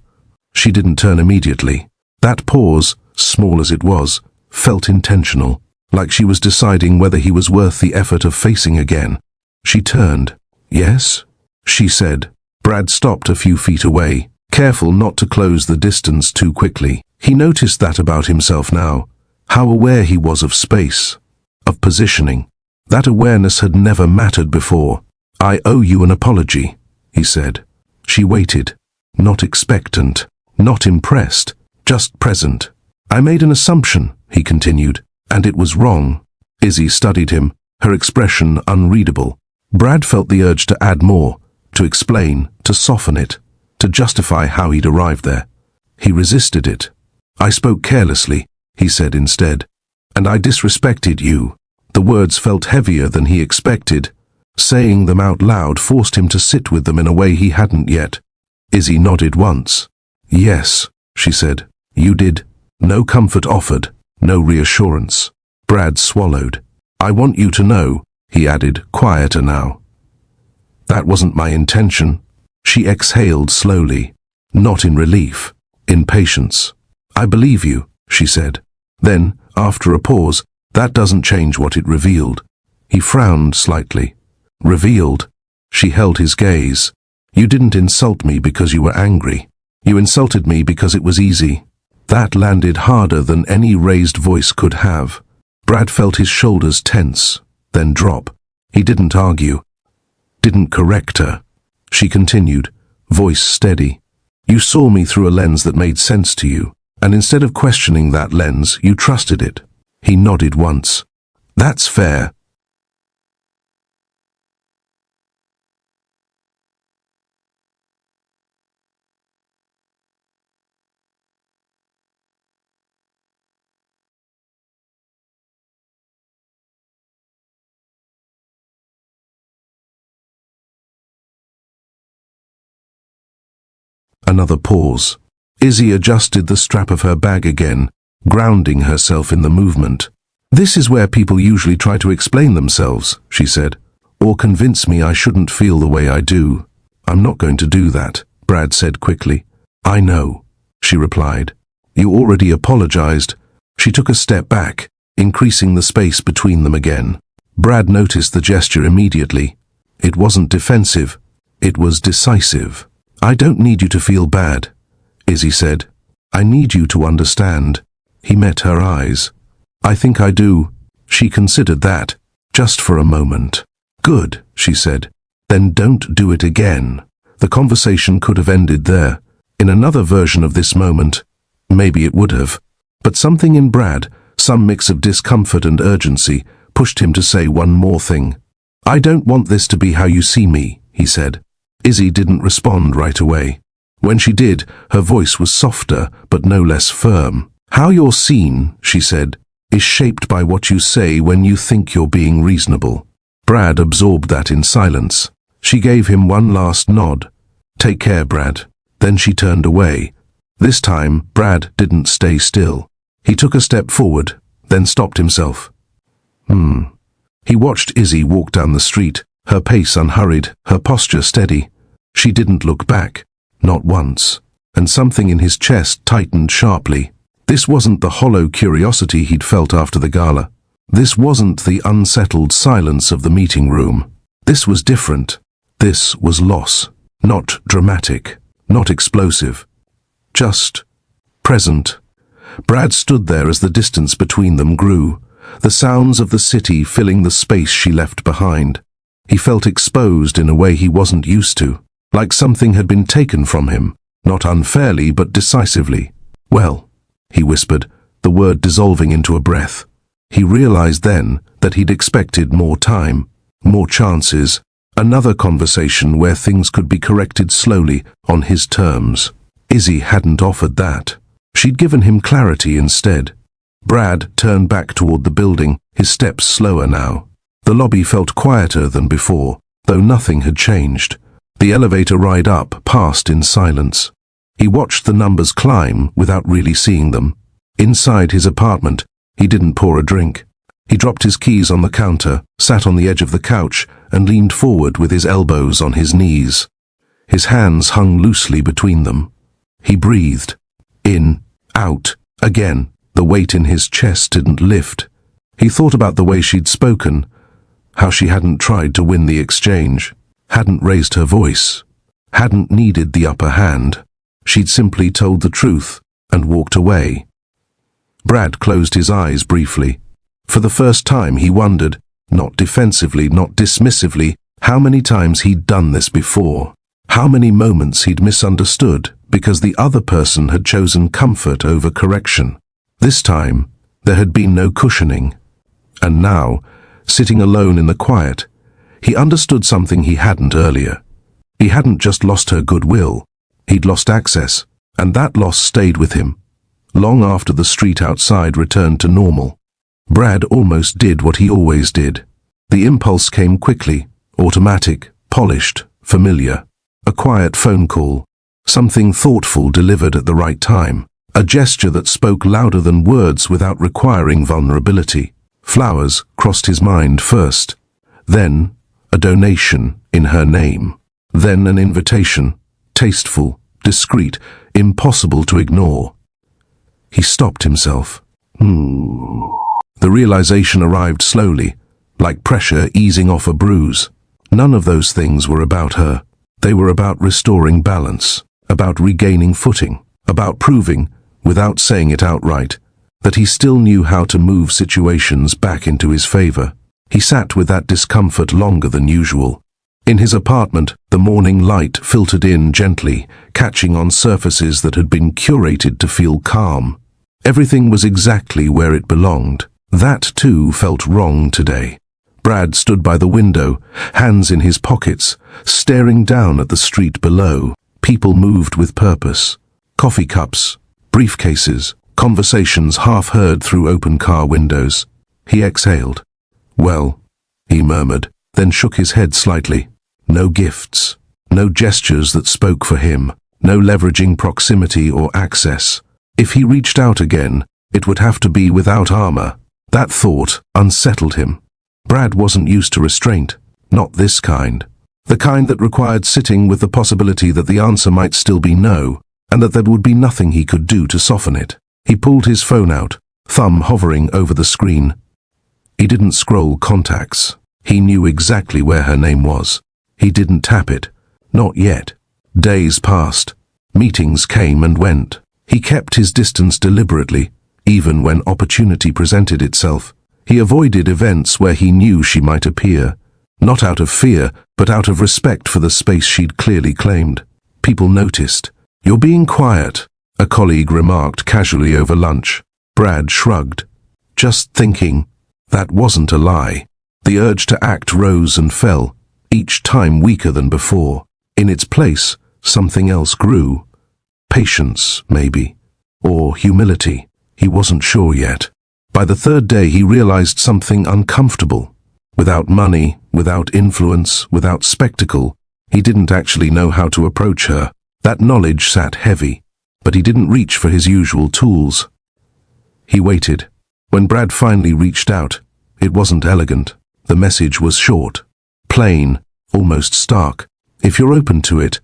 She didn't turn immediately. That pause, small as it was, felt intentional, like she was deciding whether he was worth the effort of facing again. She turned. "Yes?" she said. Brad stopped a few feet away, careful not to close the distance too quickly. He noticed that about himself now, how aware he was of space, of positioning. That awareness had never mattered before. "I owe you an apology," he said. She waited, not expectant, not impressed, just present. "I made an assumption," he continued, "and it was wrong." Izzy studied him, her expression unreadable. Brad felt the urge to add more, to explain, to soften it, to justify how he'd arrived there. He resisted it. "I spoke carelessly," he said instead, "and I disrespected you." The words felt heavier than he expected. Saying them out loud forced him to sit with them in a way he hadn't yet. Izzy nodded once. "Yes," she said. You did. No comfort offered, no reassurance. Brad swallowed. I want you to know, he added, quieter now. That wasn't my intention. She exhaled slowly, not in relief, in patience. I believe you, she said. Then, after a pause, that doesn't change what it revealed. He frowned slightly. Revealed? She held his gaze. You didn't insult me because you were angry. You insulted me because it was easy. That landed harder than any raised voice could have. Brad felt his shoulders tense, then drop. He didn't argue. Didn't correct her. She continued, voice steady. You saw me through a lens that made sense to you, and instead of questioning that lens, you trusted it. He nodded once. That's fair. Another pause. Izzy adjusted the strap of her bag again, grounding herself in the movement. This is where people usually try to explain themselves, she said, or convince me I shouldn't feel the way I do. I'm not going to do that, Brad said quickly. I know, she replied. You already apologized. She took a step back, increasing the space between them again. Brad noticed the gesture immediately. It wasn't defensive. It was decisive. I don't need you to feel bad, Izzy said. I need you to understand. He met her eyes. I think I do. She considered that, just for a moment. Good, she said. Then don't do it again. The conversation could have ended there. In another version of this moment, maybe it would have. But something in Brad, some mix of discomfort and urgency, pushed him to say one more thing. I don't want this to be how you see me, he said. Izzy didn't respond right away. When she did, her voice was softer, but no less firm. How you're seen, she said, is shaped by what you say when you think you're being reasonable. Brad absorbed that in silence. She gave him one last nod. Take care, Brad. Then she turned away. This time, Brad didn't stay still. He took a step forward, then stopped himself. He watched Izzy walk down the street, her pace unhurried, her posture steady. She didn't look back, not once, and something in his chest tightened sharply. This wasn't the hollow curiosity he'd felt after the gala. This wasn't the unsettled silence of the meeting room. This was different. This was loss. Not dramatic, not explosive. Just present. Brad stood there as the distance between them grew, the sounds of the city filling the space she left behind. He felt exposed in a way he wasn't used to, like something had been taken from him, not unfairly but decisively. Well, he whispered, the word dissolving into a breath. He realized then that he'd expected more time, more chances, another conversation where things could be corrected slowly on his terms. Izzy hadn't offered that. She'd given him clarity instead. Brad turned back toward the building, his steps slower now. The lobby felt quieter than before, though nothing had changed. The elevator ride up passed in silence. He watched the numbers climb without really seeing them. Inside his apartment, he didn't pour a drink. He dropped his keys on the counter, sat on the edge of the couch, and leaned forward with his elbows on his knees. His hands hung loosely between them. He breathed. In, out, again. The weight in his chest didn't lift. He thought about the way she'd spoken, how she hadn't tried to win the exchange, hadn't raised her voice, hadn't needed the upper hand. She'd simply told the truth and walked away. Brad closed his eyes briefly. For the first time he wondered, not defensively, not dismissively, how many times he'd done this before. How many moments he'd misunderstood because the other person had chosen comfort over correction. This time, there had been no cushioning. And now, sitting alone in the quiet, he understood something he hadn't earlier. He hadn't just lost her goodwill, he'd lost access, and that loss stayed with him, long after the street outside returned to normal. Brad almost did what he always did. The impulse came quickly, automatic, polished, familiar. A quiet phone call, something thoughtful delivered at the right time, A gesture that spoke louder than words without requiring vulnerability. Flowers crossed his mind first. Then a donation in her name. Then an invitation, tasteful, discreet, impossible to ignore. He stopped himself. The realization arrived slowly, like pressure easing off a bruise. None of those things were about her. They were about restoring balance, about regaining footing, about proving, without saying it outright, that he still knew how to move situations back into his favor. He sat with that discomfort longer than usual. In his apartment, the morning light filtered in gently, catching on surfaces that had been curated to feel calm. Everything was exactly where it belonged. That, too, felt wrong today. Brad stood by the window, hands in his pockets, staring down at the street below. People moved with purpose. Coffee cups, briefcases, conversations half heard through open car windows. He exhaled. "Well," he murmured, then shook his head slightly. No gifts, no gestures that spoke for him, no leveraging proximity or access. If he reached out again, it would have to be without armor. That thought unsettled him. Brad wasn't used to restraint, not this kind. The kind that required sitting with the possibility that the answer might still be no, and that there would be nothing he could do to soften it. He pulled his phone out, thumb hovering over the screen. He didn't scroll contacts. He knew exactly where her name was. He didn't tap it. Not yet. Days passed. Meetings came and went. He kept his distance deliberately, even when opportunity presented itself. He avoided events where he knew she might appear, not out of fear, but out of respect for the space she'd clearly claimed. People noticed. "You're being quiet," a colleague remarked casually over lunch. Brad shrugged. Just thinking. That wasn't a lie. The urge to act rose and fell, each time weaker than before. In its place, something else grew. Patience, maybe. Or humility. He wasn't sure yet. By the third day he realized something uncomfortable. Without money, without influence, without spectacle, he didn't actually know how to approach her. That knowledge sat heavy, but he didn't reach for his usual tools. He waited. When Brad finally reached out, it wasn't elegant. The message was short, plain, almost stark. "If you're open to it,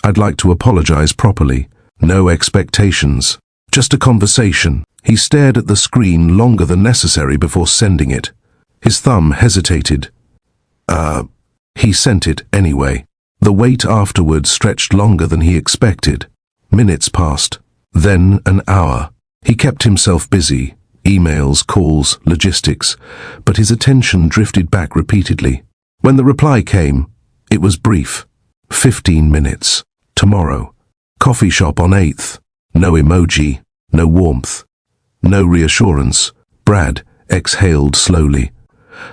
I'd like to apologize properly. No expectations. Just a conversation." He stared at the screen longer than necessary before sending it. His thumb hesitated. He sent it anyway. The wait afterward stretched longer than he expected. Minutes passed, then an hour. He kept himself busy, emails, calls, logistics, but his attention drifted back repeatedly. When the reply came, it was brief. 15 minutes. Tomorrow. Coffee shop on 8th. No emoji, no warmth, no reassurance. Brad exhaled slowly.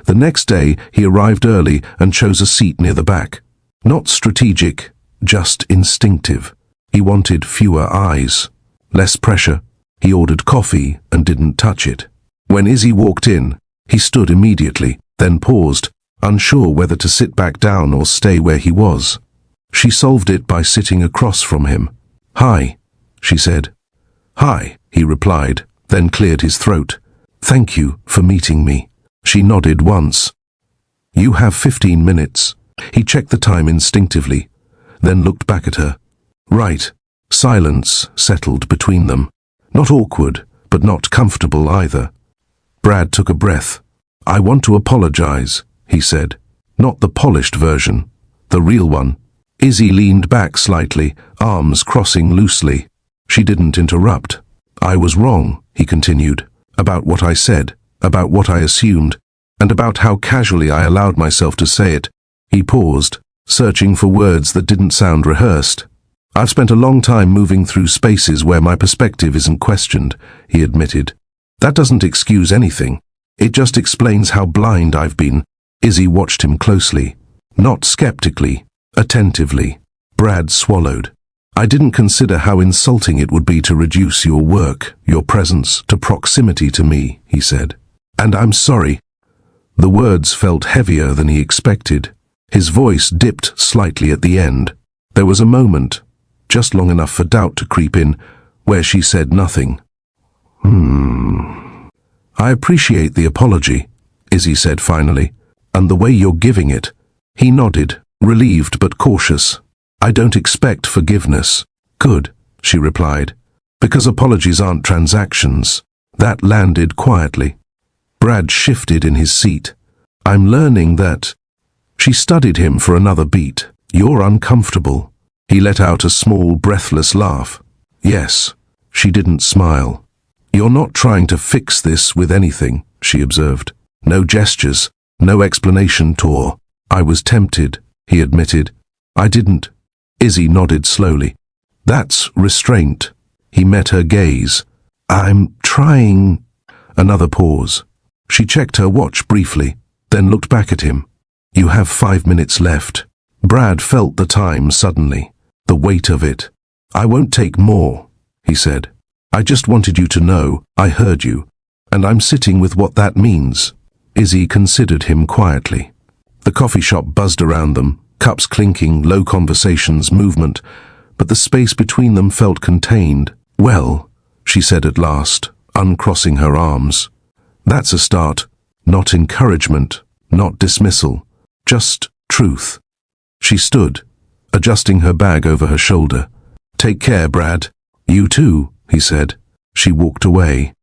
The next day, he arrived early and chose a seat near the back. Not strategic, just instinctive. He wanted fewer eyes, less pressure. He ordered coffee and didn't touch it. When Izzy walked in, he stood immediately, then paused, unsure whether to sit back down or stay where he was. She solved it by sitting across from him. "Hi," she said. "Hi," he replied, then cleared his throat. "Thank you for meeting me." She nodded once. "You have 15 minutes. He checked the time instinctively, then looked back at her. "Right." Silence settled between them. Not awkward, but not comfortable either. Brad took a breath. "I want to apologize," he said. "Not the polished version, the real one." Izzy leaned back slightly, arms crossing loosely. She didn't interrupt. "I was wrong," he continued, "about what I said, about what I assumed, and about how casually I allowed myself to say it." He paused, searching for words that didn't sound rehearsed. "I've spent a long time moving through spaces where my perspective isn't questioned," he admitted. "That doesn't excuse anything. It just explains how blind I've been." Izzy watched him closely, not skeptically, attentively. Brad swallowed. "I didn't consider how insulting it would be to reduce your work, your presence, to proximity to me," he said. "And I'm sorry." The words felt heavier than he expected. His voice dipped slightly at the end. There was a moment, just long enough for doubt to creep in, where she said nothing. I appreciate the apology, Izzy said finally, and the way you're giving it. He nodded, relieved but cautious. I don't expect forgiveness. Good, she replied, because apologies aren't transactions. That landed quietly. Brad shifted in his seat. I'm learning that. She studied him for another beat. You're uncomfortable. He let out a small, breathless laugh. Yes. She didn't smile. You're not trying to fix this with anything, she observed. No gestures, no explanation tour. I was tempted, he admitted. I didn't. Izzy nodded slowly. That's restraint. He met her gaze. I'm trying. Another pause. She checked her watch briefly, then looked back at him. You have 5 minutes left. Brad felt the time suddenly, the weight of it. I won't take more, he said. I just wanted you to know I heard you, and I'm sitting with what that means. Izzy considered him quietly. The coffee shop buzzed around them, cups clinking, low conversations, movement, but the space between them felt contained. Well, she said at last, uncrossing her arms. That's a start. Not encouragement, not dismissal, just truth. She stood, adjusting her bag over her shoulder. Take care, Brad. You too, he said. She walked away.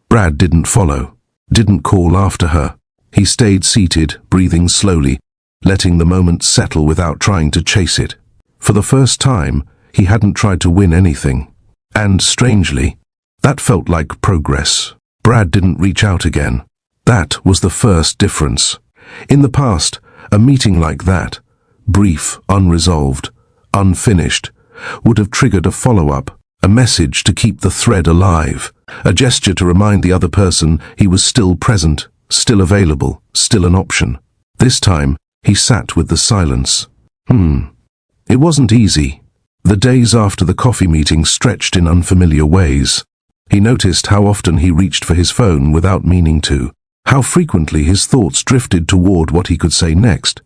Brad didn't follow, didn't call after her. He stayed seated, breathing slowly, letting the moment settle without trying to chase it. For the first time, he hadn't tried to win anything. And strangely, that felt like progress. Brad didn't reach out again. That was the first difference. In the past, a meeting like that, brief, unresolved, unfinished, would have triggered a follow-up, a message to keep the thread alive, a gesture to remind the other person he was still present, still available, still an option. This time, he sat with the silence. It wasn't easy. The days after the coffee meeting stretched in unfamiliar ways. He noticed how often he reached for his phone without meaning to, how frequently his thoughts drifted toward what he could say next,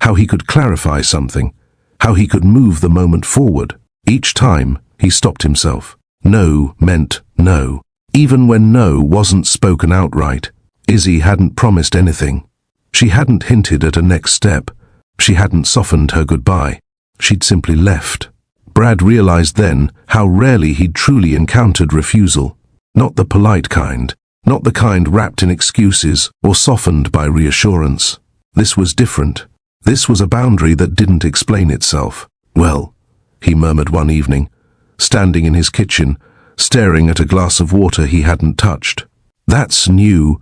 how he could clarify something, how he could move the moment forward. Each time, he stopped himself. No meant no. Even when no wasn't spoken outright, Izzy hadn't promised anything. She hadn't hinted at a next step. She hadn't softened her goodbye. She'd simply left. Brad realized then how rarely he'd truly encountered refusal. Not the polite kind, not the kind wrapped in excuses or softened by reassurance. This was different. This was a boundary that didn't explain itself. Well, he murmured one evening, standing in his kitchen, staring at a glass of water he hadn't touched. That's new.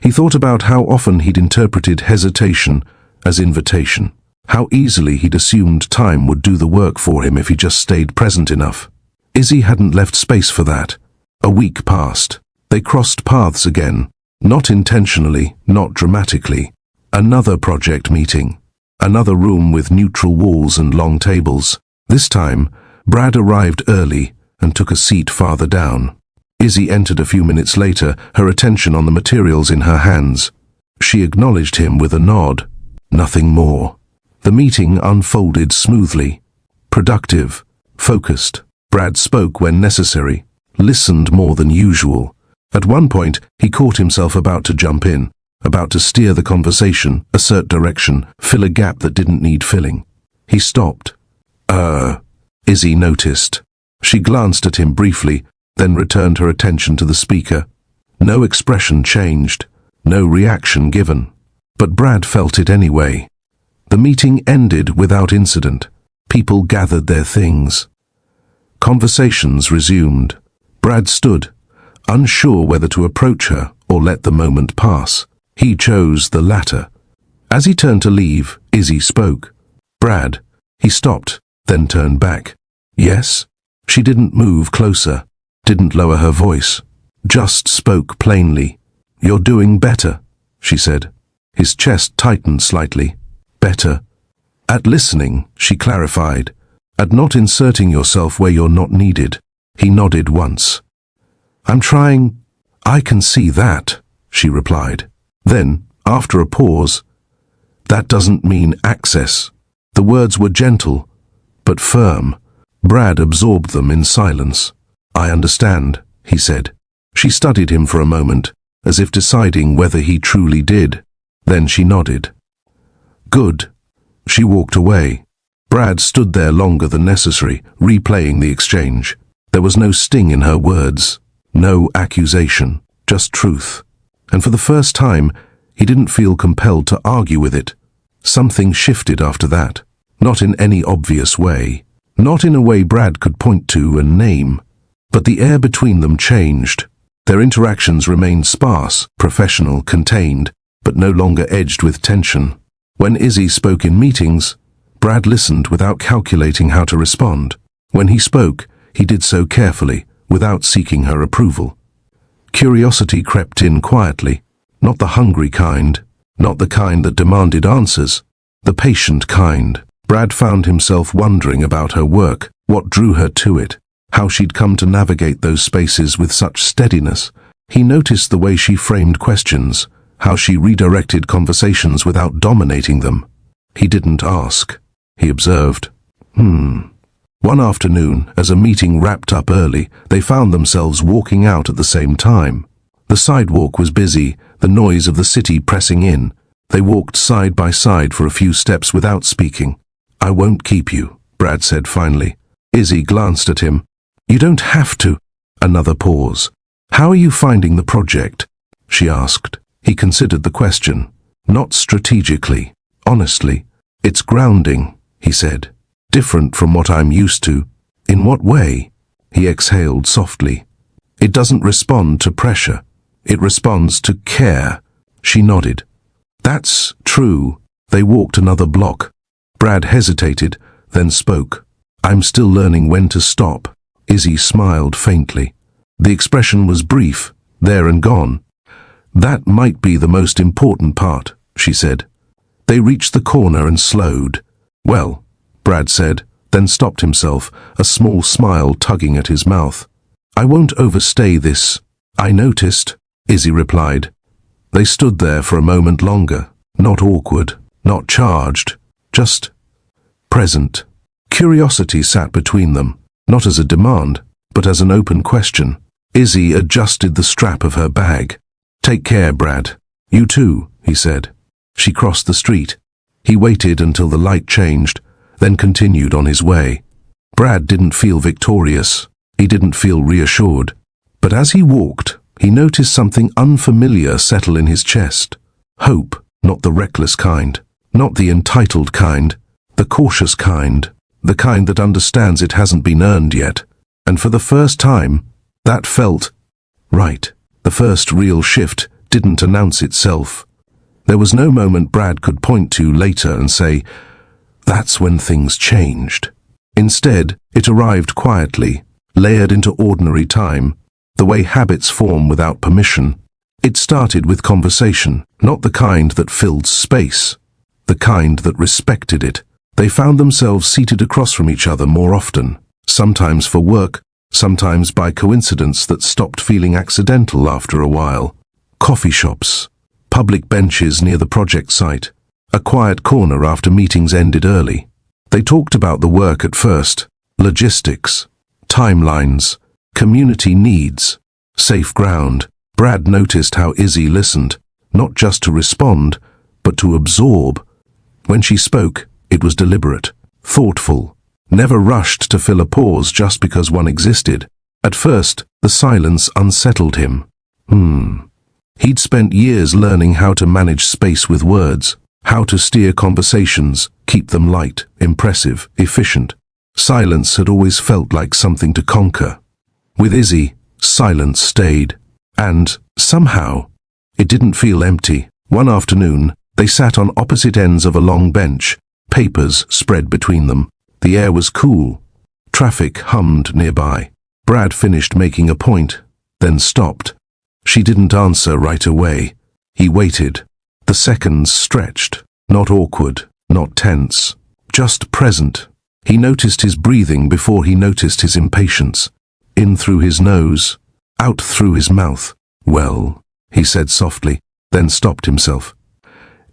He thought about how often he'd interpreted hesitation as invitation, how easily he'd assumed time would do the work for him if he just stayed present enough. Izzy hadn't left space for that. A week passed. They crossed paths again, not intentionally, not dramatically. Another project meeting. Another room with neutral walls and long tables. This time, Brad arrived early and took a seat farther down. Izzy entered a few minutes later, her attention on the materials in her hands. She acknowledged him with a nod. Nothing more. The meeting unfolded smoothly. Productive. Focused. Brad spoke when necessary. Listened more than usual. At one point, he caught himself about to jump in, about to steer the conversation, assert direction, fill a gap that didn't need filling. He stopped. Izzy noticed. She glanced at him briefly, then returned her attention to the speaker. No expression changed, no reaction given. But Brad felt it anyway. The meeting ended without incident. People gathered their things. Conversations resumed. Brad stood, unsure whether to approach her or let the moment pass. He chose the latter. As he turned to leave, Izzy spoke. Brad. He stopped, then turned back. Yes? She didn't move closer, didn't lower her voice, just spoke plainly. You're doing better, she said. His chest tightened slightly. Better. At listening, she clarified. At not inserting yourself where you're not needed. He nodded once. I'm trying. I can see that, she replied. Then, after a pause, that doesn't mean access. The words were gentle, but firm. Brad absorbed them in silence. I understand, he said. She studied him for a moment, as if deciding whether he truly did. Then she nodded. Good. She walked away. Brad stood there longer than necessary, replaying the exchange. There was no sting in her words, no accusation, just truth. And for the first time, he didn't feel compelled to argue with it. Something shifted after that, not in any obvious way, not in a way Brad could point to and name, but the air between them changed. Their interactions remained sparse, professional, contained, but no longer edged with tension. When Izzy spoke in meetings, Brad listened without calculating how to respond. When he spoke, he did so carefully, without seeking her approval. Curiosity crept in quietly, not the hungry kind, not the kind that demanded answers, the patient kind. Brad found himself wondering about her work, what drew her to it, how she'd come to navigate those spaces with such steadiness. He noticed the way she framed questions, how she redirected conversations without dominating them. He didn't ask. He observed. One afternoon, as a meeting wrapped up early, they found themselves walking out at the same time. The sidewalk was busy, the noise of the city pressing in. They walked side by side for a few steps without speaking. I won't keep you, Brad said finally. Izzy glanced at him. You don't have to. Another pause. How are you finding the project? She asked. He considered the question. Not strategically, honestly. It's grounding, he said. Different from what I'm used to. In what way? He exhaled softly. It doesn't respond to pressure. It responds to care. She nodded. That's true. They walked another block. Brad hesitated, then spoke. I'm still learning when to stop. Izzy smiled faintly. The expression was brief, there and gone. That might be the most important part, she said. They reached the corner and slowed. Well, Brad said, then stopped himself, a small smile tugging at his mouth. I won't overstay this. I noticed, Izzy replied. They stood there for a moment longer, not awkward, not charged, just present. Curiosity sat between them, not as a demand, but as an open question. Izzy adjusted the strap of her bag. Take care, Brad. You too, he said. She crossed the street. He waited until the light changed, then continued on his way. Brad didn't feel victorious. He didn't feel reassured. But as he walked, he noticed something unfamiliar settle in his chest. Hope, not the reckless kind, not the entitled kind, the cautious kind, the kind that understands it hasn't been earned yet. And for the first time, that felt right. The first real shift didn't announce itself. There was no moment Brad could point to later and say, that's when things changed. Instead, it arrived quietly, layered into ordinary time, the way habits form without permission. It started with conversation, not the kind that filled space, the kind that respected it. They found themselves seated across from each other more often, sometimes for work, sometimes by coincidence that stopped feeling accidental after a while. Coffee shops, public benches near the project site, a quiet corner after meetings ended early. They talked about the work at first, logistics, timelines, community needs, safe ground. Brad noticed how Izzy listened, not just to respond, but to absorb. When she spoke, it was deliberate, thoughtful, never rushed to fill a pause just because one existed. At first, the silence unsettled him. He'd spent years learning how to manage space with words, how to steer conversations, keep them light, impressive, efficient. Silence had always felt like something to conquer. With Izzy, silence stayed. And, somehow, it didn't feel empty. One afternoon, they sat on opposite ends of a long bench, papers spread between them. The air was cool. Traffic hummed nearby. Brad finished making a point, then stopped. She didn't answer right away. He waited. The seconds stretched, not awkward, not tense, just present. He noticed his breathing before he noticed his impatience. In through his nose, out through his mouth. Well, he said softly, then stopped himself.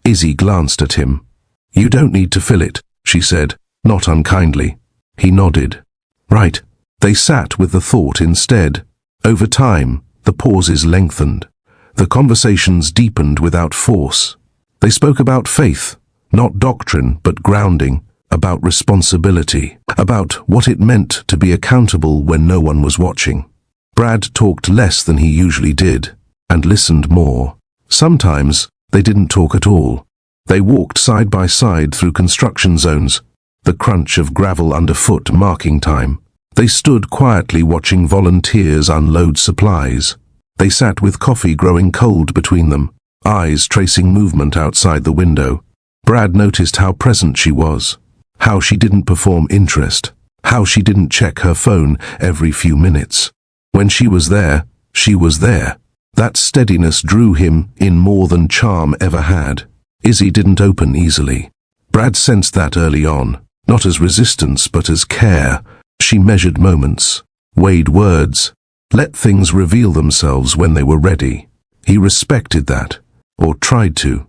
Izzy glanced at him. You don't need to fill it, she said, not unkindly. He nodded. Right, They sat with the thought instead. Over time, the pauses lengthened. The conversations deepened without force. They spoke about faith, not doctrine, but grounding, about responsibility, about what it meant to be accountable when no one was watching. Brad talked less than he usually did, and listened more. Sometimes, they didn't talk at all. They walked side by side through construction zones, the crunch of gravel underfoot marking time. They stood quietly watching volunteers unload supplies. They sat with coffee growing cold between them, eyes tracing movement outside the window. Brad noticed how present she was, how she didn't perform interest, how she didn't check her phone every few minutes. When she was there, she was there. That steadiness drew him in more than charm ever had. Izzy didn't open easily. Brad sensed that early on, not as resistance but as care. She measured moments, weighed words, let things reveal themselves when they were ready. He respected that, or tried to.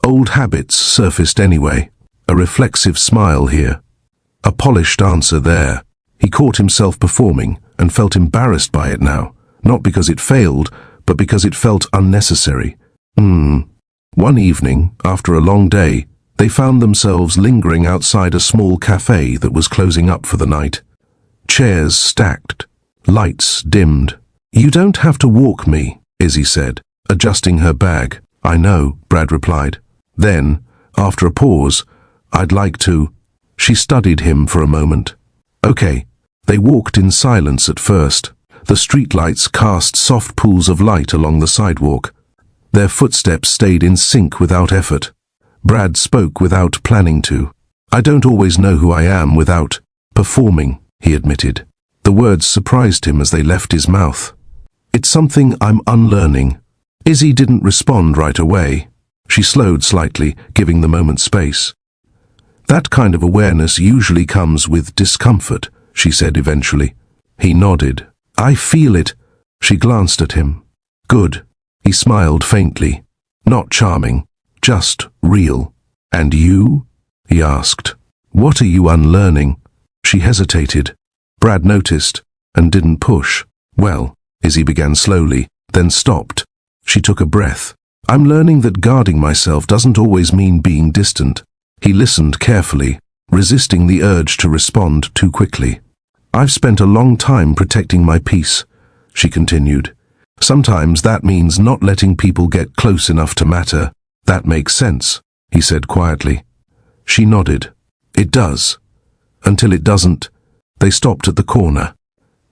Old habits surfaced anyway, a reflexive smile here, a polished answer there. He caught himself performing and felt embarrassed by it now, not because it failed, but because it felt unnecessary. One evening, after a long day, they found themselves lingering outside a small cafe that was closing up for the night. Chairs stacked, lights dimmed. "You don't have to walk me," Izzy said, adjusting her bag. "I know," Brad replied. Then, after a pause, "I'd like to." She studied him for a moment. "Okay." They walked in silence at first. The streetlights cast soft pools of light along the sidewalk. Their footsteps stayed in sync without effort. Brad spoke without planning to. "I don't always know who I am without performing," he admitted. The words surprised him as they left his mouth. "It's something I'm unlearning." Izzy didn't respond right away. She slowed slightly, giving the moment space. "That kind of awareness usually comes with discomfort," she said eventually. He nodded. "I feel it." She glanced at him. "Good." He smiled faintly. Not charming, just real. "And you?" he asked. "What are you unlearning?" She hesitated. Brad noticed, and didn't push. "Well," Izzy began slowly, then stopped. She took a breath. "I'm learning that guarding myself doesn't always mean being distant." He listened carefully, resisting the urge to respond too quickly. "I've spent a long time protecting my peace," she continued. "Sometimes that means not letting people get close enough to matter." "That makes sense," he said quietly. She nodded. "It does. Until it doesn't." They stopped at the corner.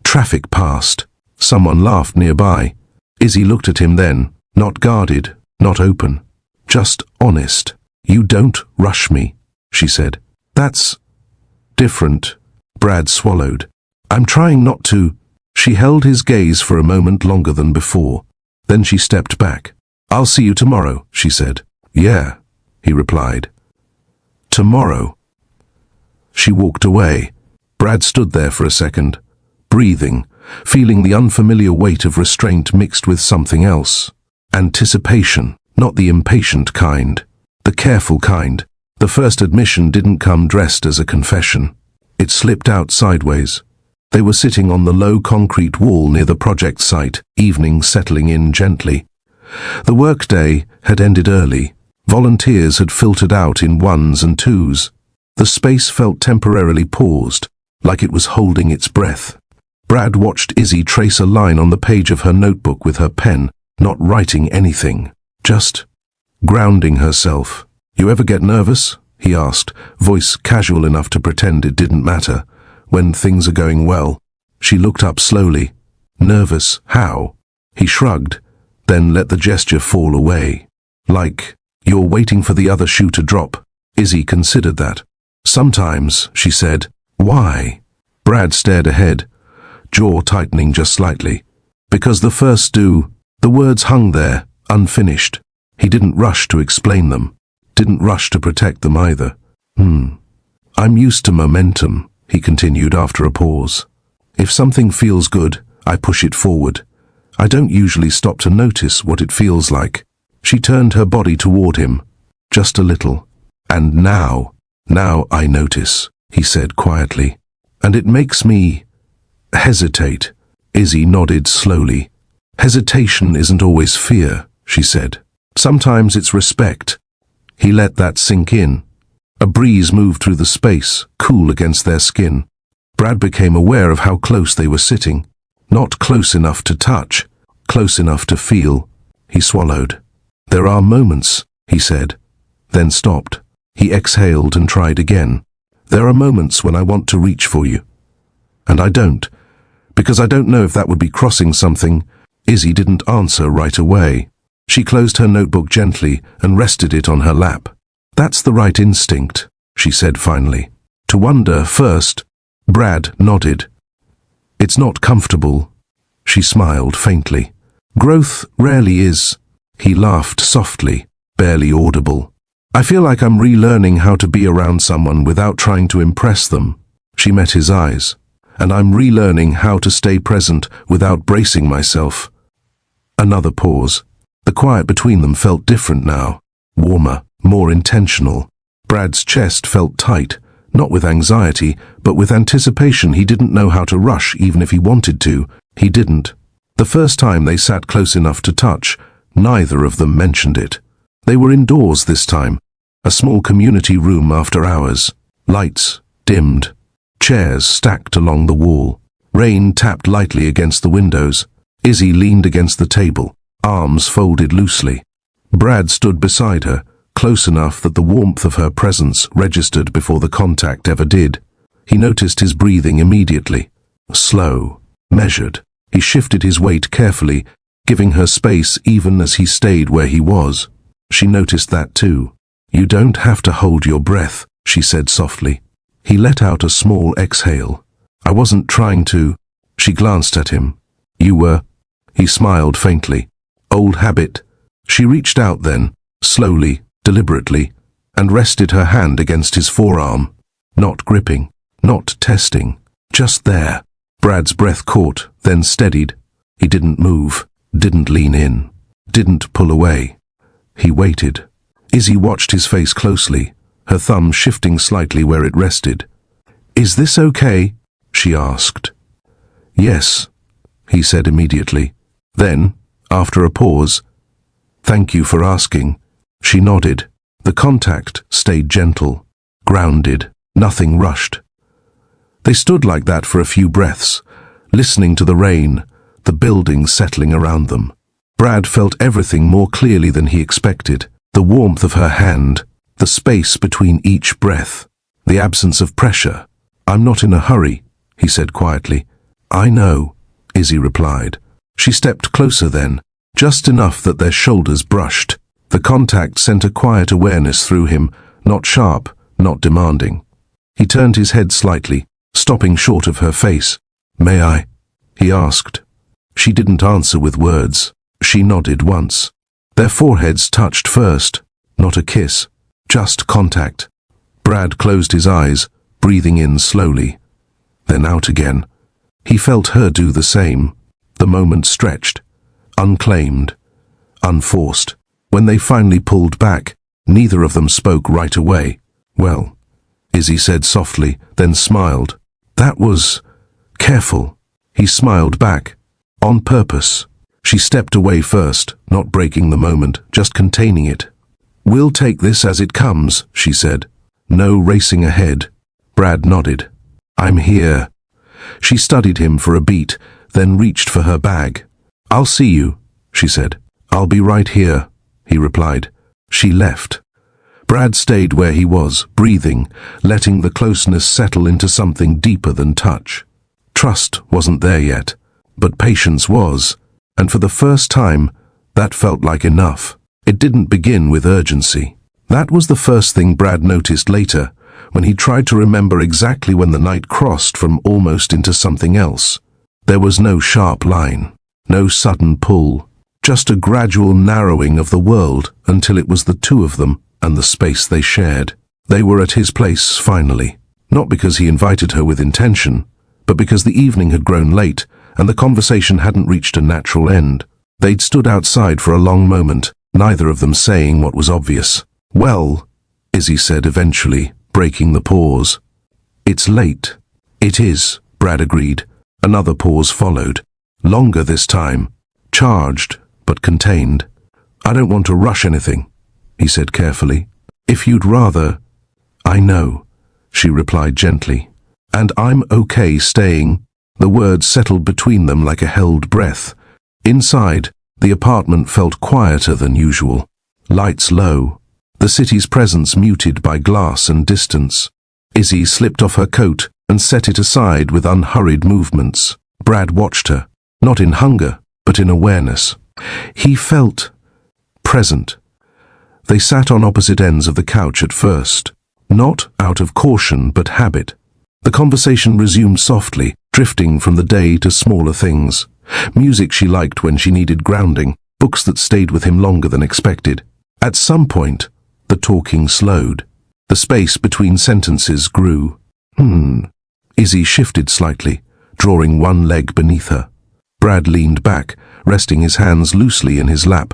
Traffic passed. Someone laughed nearby. Izzy looked at him then, not guarded, not open, just honest. "You don't rush me," she said. "That's different." Brad swallowed. "I'm trying not to." She held his gaze for a moment longer than before. Then she stepped back. "I'll see you tomorrow," she said. "Yeah," he replied. "Tomorrow." She walked away. Brad stood there for a second, breathing, feeling the unfamiliar weight of restraint mixed with something else. Anticipation, not the impatient kind, the careful kind. The first admission didn't come dressed as a confession. It slipped out sideways. They were sitting on the low concrete wall near the project site, evening settling in gently. The workday had ended early. Volunteers had filtered out in ones and twos. The space felt temporarily paused, like it was holding its breath. Brad watched Izzy trace a line on the page of her notebook with her pen, not writing anything, just grounding herself. "You ever get nervous?" he asked, voice casual enough to pretend it didn't matter. "When things are going well?" She looked up slowly. "Nervous? How?" He shrugged, then let the gesture fall away. "Like, you're waiting for the other shoe to drop." Izzy considered that. "Sometimes," she said. "Why?" Brad stared ahead, jaw tightening just slightly. "Because the first do." The words hung there, unfinished. He didn't rush to explain them, didn't rush to protect them either. "I'm used to momentum," he continued after a pause. "If something feels good, I push it forward. I don't usually stop to notice what it feels like." She turned her body toward him, just a little. "And now I notice," he said quietly. "And it makes me Hesitate. Izzy nodded slowly. Hesitation isn't always fear, she said. Sometimes it's respect. He let that sink in. A breeze moved through the space, cool against their skin. Brad became aware of how close they were sitting. Not close enough to touch, close enough to feel. He swallowed. There are moments, he said, then stopped. He exhaled and tried again. There are moments when I want to reach for you. And I don't, because I don't know if that would be crossing something. Izzy didn't answer right away. She closed her notebook gently and rested it on her lap. That's the right instinct, she said finally. To wonder first. Brad nodded. It's not comfortable. She smiled faintly. Growth rarely is. He laughed softly, barely audible. I feel like I'm relearning how to be around someone without trying to impress them. She met his eyes. And I'm relearning how to stay present without bracing myself. Another pause. The quiet between them felt different now. Warmer, more intentional. Brad's chest felt tight, not with anxiety, but with anticipation. He didn't know how to rush even if he wanted to. He didn't. The first time they sat close enough to touch, neither of them mentioned it. They were indoors this time. A small community room after hours. Lights dimmed. Chairs stacked along the wall. Rain tapped lightly against the windows. Izzy leaned against the table, arms folded loosely. Brad stood beside her, close enough that the warmth of her presence registered before the contact ever did. He noticed his breathing immediately. Slow, measured. He shifted his weight carefully, giving her space even as he stayed where he was. She noticed that too. You don't have to hold your breath, she said softly. He let out a small exhale. I wasn't trying to. She glanced at him. You were. He smiled faintly. Old habit. She reached out then, slowly, deliberately, and rested her hand against his forearm. Not gripping, not testing, just there. Brad's breath caught, then steadied. He didn't move, didn't lean in, didn't pull away. He waited. Izzy watched his face closely, her thumb shifting slightly where it rested. Is this okay? She asked. Yes, he said immediately. Then, after a pause, thank you for asking. She nodded. The contact stayed gentle, grounded, nothing rushed. They stood like that for a few breaths, listening to the rain, the buildings settling around them. Brad felt everything more clearly than he expected. The warmth of her hand, the space between each breath, the absence of pressure. I'm not in a hurry, he said quietly. I know, Izzy replied. She stepped closer then, just enough that their shoulders brushed. The contact sent a quiet awareness through him, not sharp, not demanding. He turned his head slightly, stopping short of her face. May I? He asked. She didn't answer with words. She nodded once. Their foreheads touched first, not a kiss, just contact. Brad closed his eyes, breathing in slowly, then out again. He felt her do the same. The moment stretched, unclaimed, unforced. When they finally pulled back, neither of them spoke right away. Well, Izzy said softly, then smiled. That was careful. He smiled back, on purpose. She stepped away first, not breaking the moment, just containing it. We'll take this as it comes, she said. No racing ahead. Brad nodded. I'm here. She studied him for a beat, then reached for her bag. I'll see you, she said. I'll be right here, he replied. She left. Brad stayed where he was, breathing, letting the closeness settle into something deeper than touch. Trust wasn't there yet, but patience was, and for the first time, that felt like enough. It didn't begin with urgency. That was the first thing Brad noticed later, when he tried to remember exactly when the night crossed from almost into something else. There was no sharp line, no sudden pull, just a gradual narrowing of the world until it was the two of them and the space they shared. They were at his place finally, not because he invited her with intention, but because the evening had grown late and the conversation hadn't reached a natural end. They'd stood outside for a long moment, neither of them saying what was obvious. Well, Izzy said eventually, breaking the pause. It's late. It is, Brad agreed. Another pause followed. Longer this time. Charged, but contained. "I don't want to rush anything," he said carefully. "If you'd rather—" "I know," she replied gently. "And I'm okay staying." The words settled between them like a held breath. Inside, the apartment felt quieter than usual. Lights low. The city's presence muted by glass and distance. Izzy slipped off her coat and set it aside with unhurried movements. Brad watched her, not in hunger, but in awareness. He felt present. They sat on opposite ends of the couch at first, not out of caution but habit. The conversation resumed softly, drifting from the day to smaller things. Music she liked when she needed grounding, books that stayed with him longer than expected. At some point, the talking slowed. The space between sentences grew. Izzy shifted slightly, drawing one leg beneath her. Brad leaned back, resting his hands loosely in his lap.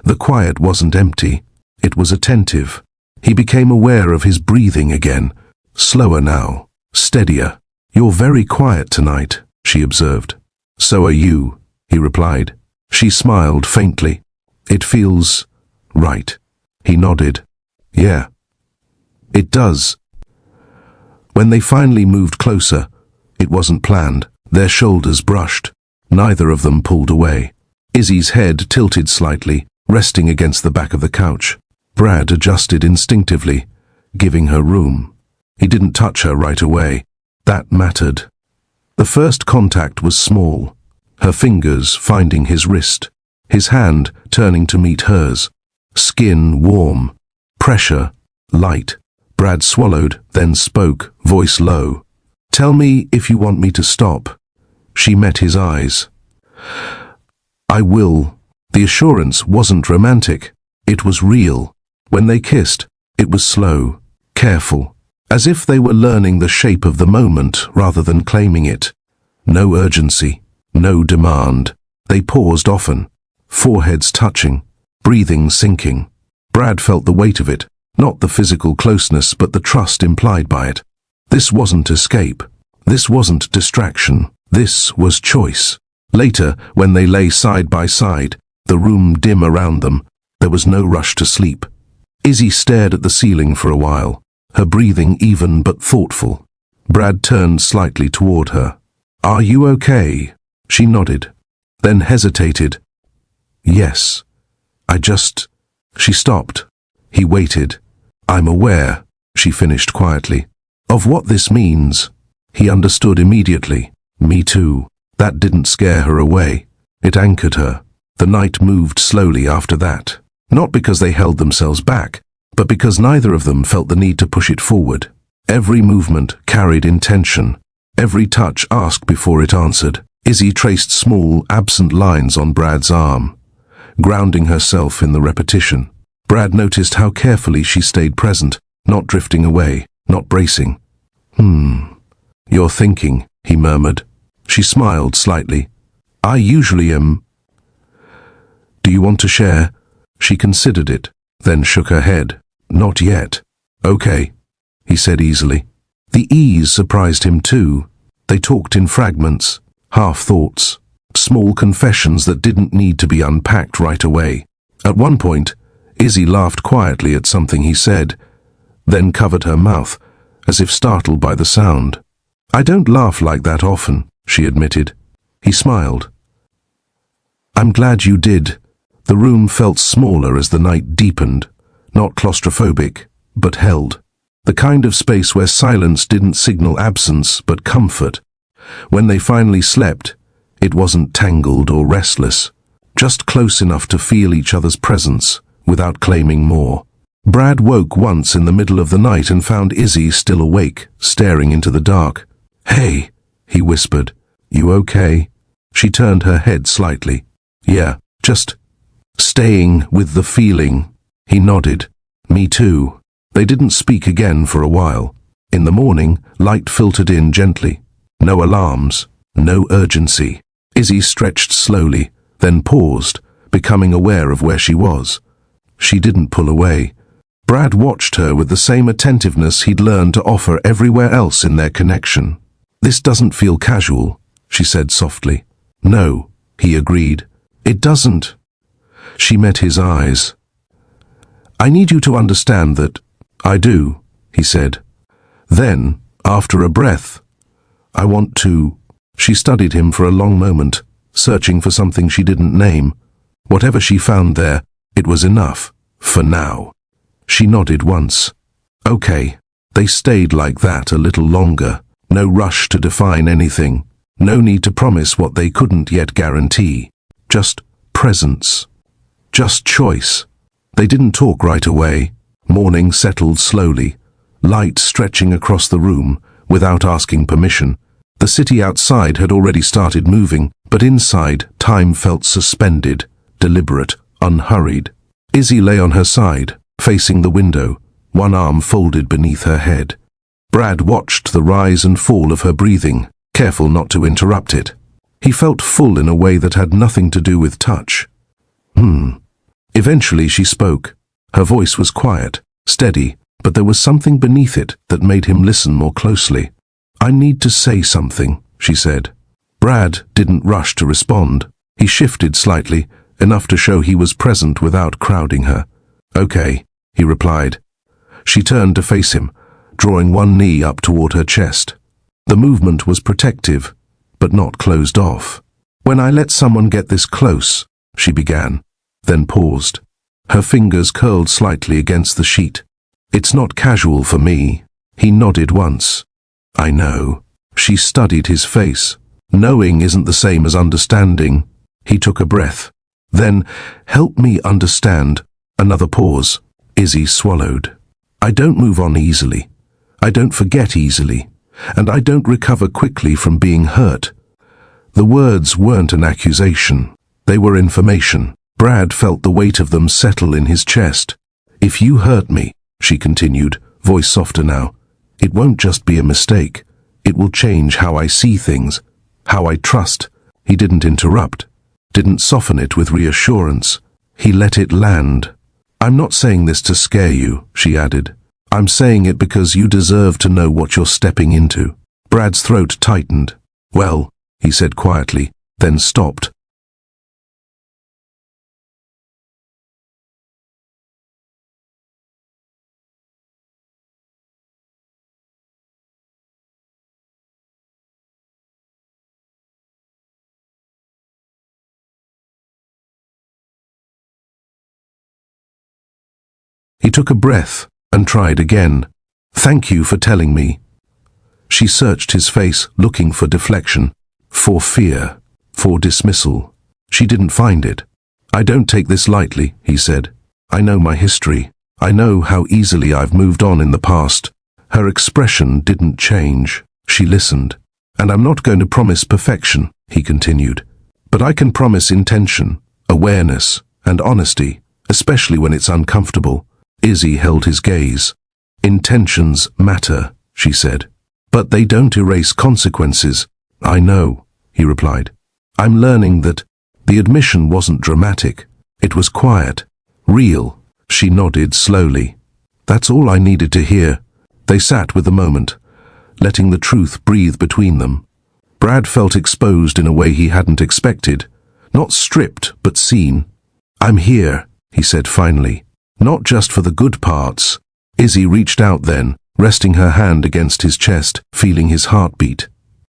The quiet wasn't empty. It was attentive. He became aware of his breathing again. Slower now, steadier. "You're very quiet tonight," she observed. "So are you," he replied. She smiled faintly. "It feels right." He nodded. "Yeah, it does." When they finally moved closer, it wasn't planned. Their shoulders brushed. Neither of them pulled away. Izzy's head tilted slightly, resting against the back of the couch. Brad adjusted instinctively, giving her room. He didn't touch her right away. That mattered. The first contact was small, her fingers finding his wrist, his hand turning to meet hers. Skin warm, pressure light. Brad swallowed, then spoke, voice low. "Tell me if you want me to stop." She met his eyes. "I will." The assurance wasn't romantic. It was real. When they kissed, it was slow, careful, as if they were learning the shape of the moment rather than claiming it. No urgency, no demand. They paused often, foreheads touching, breathing sinking. Brad felt the weight of it, not the physical closeness but the trust implied by it. This wasn't escape. This wasn't distraction. This was choice. Later, when they lay side by side, the room dim around them, there was no rush to sleep. Izzy stared at the ceiling for a while, her breathing even but thoughtful. Brad turned slightly toward her. "Are you okay?" She nodded, then hesitated. "Yes. I just—" She stopped. He waited. "I'm aware," she finished quietly, "of what this means." He understood immediately. Me too. That didn't scare her away. It anchored her. The night moved slowly after that. Not because they held themselves back, but because neither of them felt the need to push it forward. Every movement carried intention. Every touch asked before it answered. Izzy traced small, absent lines on Brad's arm, grounding herself in the repetition. Brad noticed how carefully she stayed present, not drifting away, not bracing. "You're thinking," he murmured. She smiled slightly. "I usually am." "Do you want to share?" She considered it, then shook her head. "Not yet." "Okay," he said easily. The ease surprised him too. They talked in fragments, half-thoughts, small confessions that didn't need to be unpacked right away. At one point, Izzy laughed quietly at something he said, then covered her mouth, as if startled by the sound. "I don't laugh like that often," she admitted. He smiled. "I'm glad you did." The room felt smaller as the night deepened, not claustrophobic, but held. The kind of space where silence didn't signal absence but comfort. When they finally slept, it wasn't tangled or restless, just close enough to feel each other's presence without claiming more. Brad woke once in the middle of the night and found Izzy still awake, staring into the dark. "Hey," he whispered. "You okay?" She turned her head slightly. "Yeah, just staying with the feeling." He nodded. "Me too." They didn't speak again for a while. In the morning, light filtered in gently. No alarms, no urgency. Izzy stretched slowly, then paused, becoming aware of where she was. She didn't pull away. Brad watched her with the same attentiveness he'd learned to offer everywhere else in their connection. "This doesn't feel casual," she said softly. No, he agreed. It doesn't. She met his eyes. I need you to understand that. I do, he said. Then, after a breath, I want to. She studied him for a long moment, searching for something she didn't name. Whatever she found there, it was enough, for now. She nodded once. Okay. They stayed like that a little longer. No rush to define anything. No need to promise what they couldn't yet guarantee. Just presence. Just choice. They didn't talk right away. Morning settled slowly, light stretching across the room without asking permission. The city outside had already started moving, but inside time felt suspended, deliberate, unhurried. Izzy lay on her side, facing the window, one arm folded beneath her head. Brad watched the rise and fall of her breathing, careful not to interrupt it. He felt full in a way that had nothing to do with touch. Eventually she spoke. Her voice was quiet, steady, but there was something beneath it that made him listen more closely. I need to say something, she said. Brad didn't rush to respond. He shifted slightly, enough to show he was present without crowding her. Okay, he replied. She turned to face him, drawing one knee up toward her chest. The movement was protective, but not closed off. When I let someone get this close, she began, then paused. Her fingers curled slightly against the sheet. It's not casual for me. He nodded once. I know. She studied his face. Knowing isn't the same as understanding. He took a breath. Then, help me understand. Another pause. Izzy swallowed. I don't move on easily. I don't forget easily. And I don't recover quickly from being hurt. The words weren't an accusation. They were information. Brad felt the weight of them settle in his chest. If you hurt me, she continued, voice softer now, it won't just be a mistake. It will change how I see things, how I trust. He didn't interrupt, didn't soften it with reassurance. He let it land. I'm not saying this to scare you, she added. I'm saying it because you deserve to know what you're stepping into. Brad's throat tightened. Well, he said quietly, then stopped. He took a breath and tried again. Thank you for telling me. She searched his face, looking for deflection, for fear, for dismissal. She didn't find it. I don't take this lightly, he said. I know my history. I know how easily I've moved on in the past. Her expression didn't change. She listened. And I'm not going to promise perfection, he continued. But I can promise intention, awareness, and honesty, especially when it's uncomfortable. Izzy held his gaze. Intentions matter, she said. But they don't erase consequences. I know, he replied. I'm learning that the admission wasn't dramatic. It was quiet, real. She nodded slowly. That's all I needed to hear. They sat with the moment, letting the truth breathe between them. Brad felt exposed in a way he hadn't expected. Not stripped, but seen. I'm here, he said finally. Not just for the good parts. Izzy reached out then, resting her hand against his chest, feeling his heartbeat.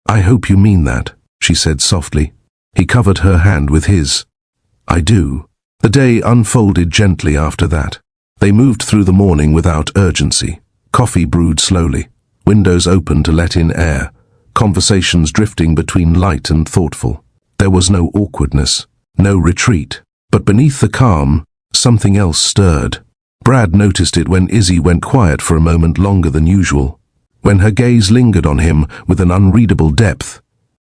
I hope you mean that, she said softly. He covered her hand with his. I do. The day unfolded gently after that. They moved through the morning without urgency. Coffee brewed slowly, windows open to let in air, conversations drifting between light and thoughtful. There was no awkwardness, no retreat. But beneath the calm, something else stirred. Brad noticed it when Izzy went quiet for a moment longer than usual, when her gaze lingered on him with an unreadable depth,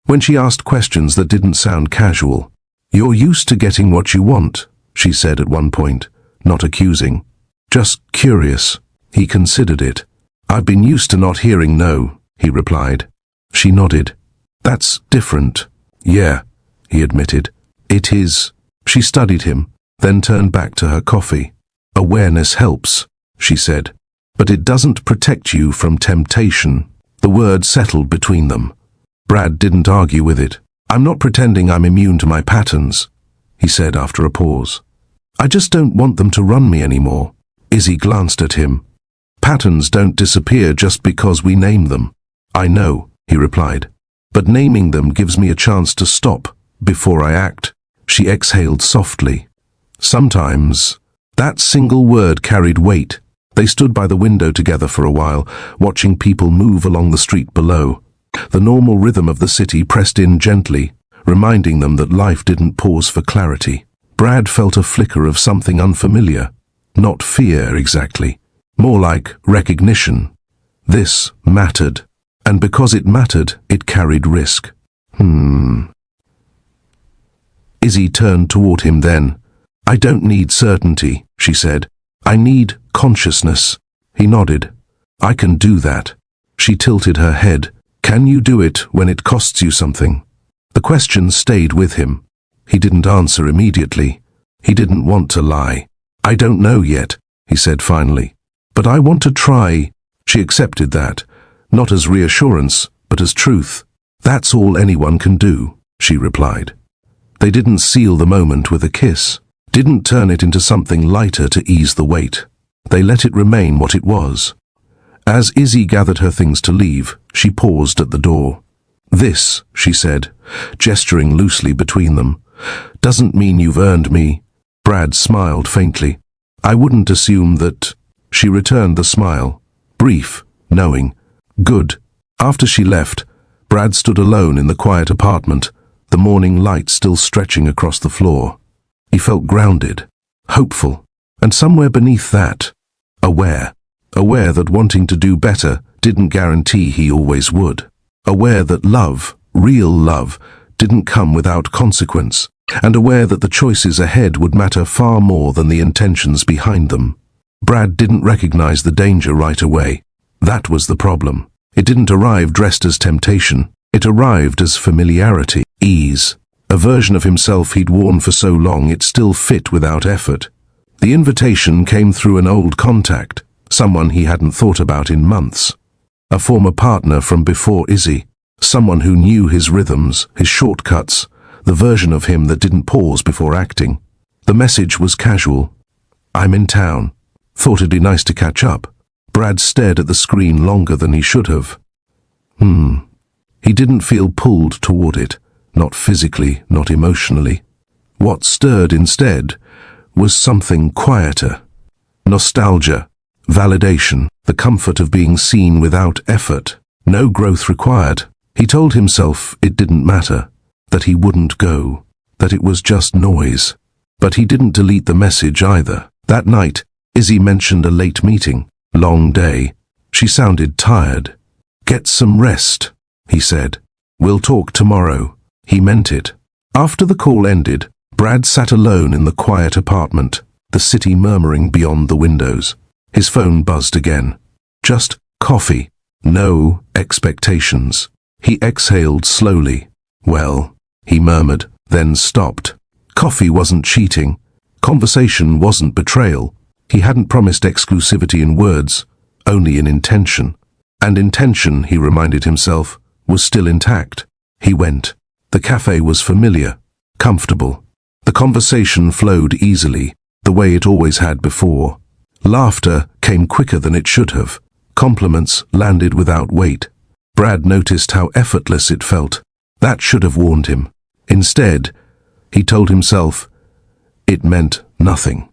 when she asked questions that didn't sound casual. You're used to getting what you want, she said at one point, not accusing. Just curious. He considered it. I've been used to not hearing no, he replied. She nodded. That's different. Yeah, he admitted. It is. She studied him, then turned back to her coffee. Awareness helps, she said, but it doesn't protect you from temptation. The word settled between them. Brad didn't argue with it. "I'm not pretending I'm immune to my patterns," he said after a pause. "I just don't want them to run me anymore." Izzy glanced at him. "Patterns don't disappear just because we name them." "I know," he replied, "but naming them gives me a chance to stop before I act." She exhaled softly. Sometimes that single word carried weight. They stood by the window together for a while, watching people move along the street below. The normal rhythm of the city pressed in gently, reminding them that life didn't pause for clarity. Brad felt a flicker of something unfamiliar. Not fear exactly, more like recognition. This mattered, and because it mattered, it carried risk. Izzy turned toward him then. "I don't need certainty," she said. "I need consciousness." He nodded. "I can do that." She tilted her head. "Can you do it when it costs you something?" The question stayed with him. He didn't answer immediately. He didn't want to lie. "I don't know yet," he said finally. "But I want to try." She accepted that, not as reassurance, but as truth. "That's all anyone can do," she replied. They didn't seal the moment with a kiss, didn't turn it into something lighter to ease the weight. They let it remain what it was. As Izzy gathered her things to leave, she paused at the door. "This," she said, gesturing loosely between them, "doesn't mean you've earned me." Brad smiled faintly. "I wouldn't assume that." She returned the smile, brief, knowing. "Good." After she left, Brad stood alone in the quiet apartment, the morning light still stretching across the floor. He felt grounded, hopeful, and somewhere beneath that, aware. Aware that wanting to do better didn't guarantee he always would. Aware that love, real love, didn't come without consequence, and aware that the choices ahead would matter far more than the intentions behind them. Brad didn't recognize the danger right away. That was the problem. It didn't arrive dressed as temptation. It arrived as familiarity, ease, a version of himself he'd worn for so long it still fit without effort. The invitation came through an old contact, someone he hadn't thought about in months. A former partner from before Izzy, someone who knew his rhythms, his shortcuts, the version of him that didn't pause before acting. The message was casual. "I'm in town. Thought it'd be nice to catch up." Brad stared at the screen longer than he should have. He didn't feel pulled toward it, not physically, not emotionally. What stirred instead was something quieter. Nostalgia, validation, the comfort of being seen without effort. No growth required. He told himself it didn't matter, that he wouldn't go, that it was just noise. But he didn't delete the message either. That night, Izzy mentioned a late meeting. Long day. She sounded tired. "Get some rest," he said. "We'll talk tomorrow." He meant it. After the call ended, Brad sat alone in the quiet apartment, the city murmuring beyond the windows. His phone buzzed again. Just coffee. No expectations. He exhaled slowly. "Well," he murmured, then stopped. Coffee wasn't cheating. Conversation wasn't betrayal. He hadn't promised exclusivity in words, only in intention. And intention, he reminded himself, was still intact. He went. The cafe was familiar, comfortable. The conversation flowed easily, the way it always had before. Laughter came quicker than it should have. Compliments landed without weight. Brad noticed how effortless it felt. That should have warned him. Instead, he told himself, it meant nothing.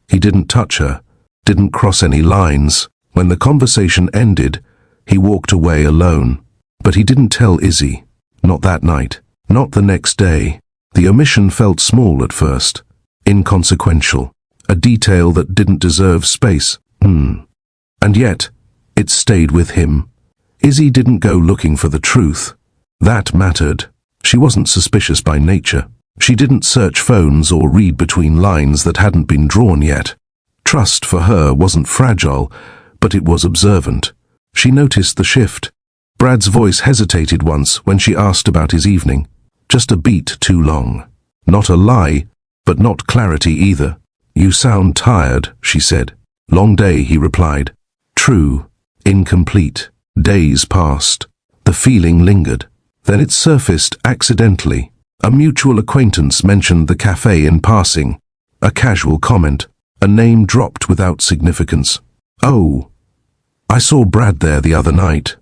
He didn't touch her, didn't cross any lines. When the conversation ended, he walked away alone. But he didn't tell Izzy. Not that night. Not the next day. The omission felt small at first. Inconsequential. A detail that didn't deserve space. And yet, it stayed with him. Izzy didn't go looking for the truth. That mattered. She wasn't suspicious by nature. She didn't search phones or read between lines that hadn't been drawn yet. Trust for her wasn't fragile, but it was observant. She noticed the shift. Brad's voice hesitated once when she asked about his evening. Just a beat too long. Not a lie, but not clarity either. "You sound tired," she said. "Long day," he replied. True. Incomplete. Days passed. The feeling lingered. Then it surfaced accidentally. A mutual acquaintance mentioned the cafe in passing. A casual comment. A name dropped without significance. "Oh, I saw Brad there the other night,"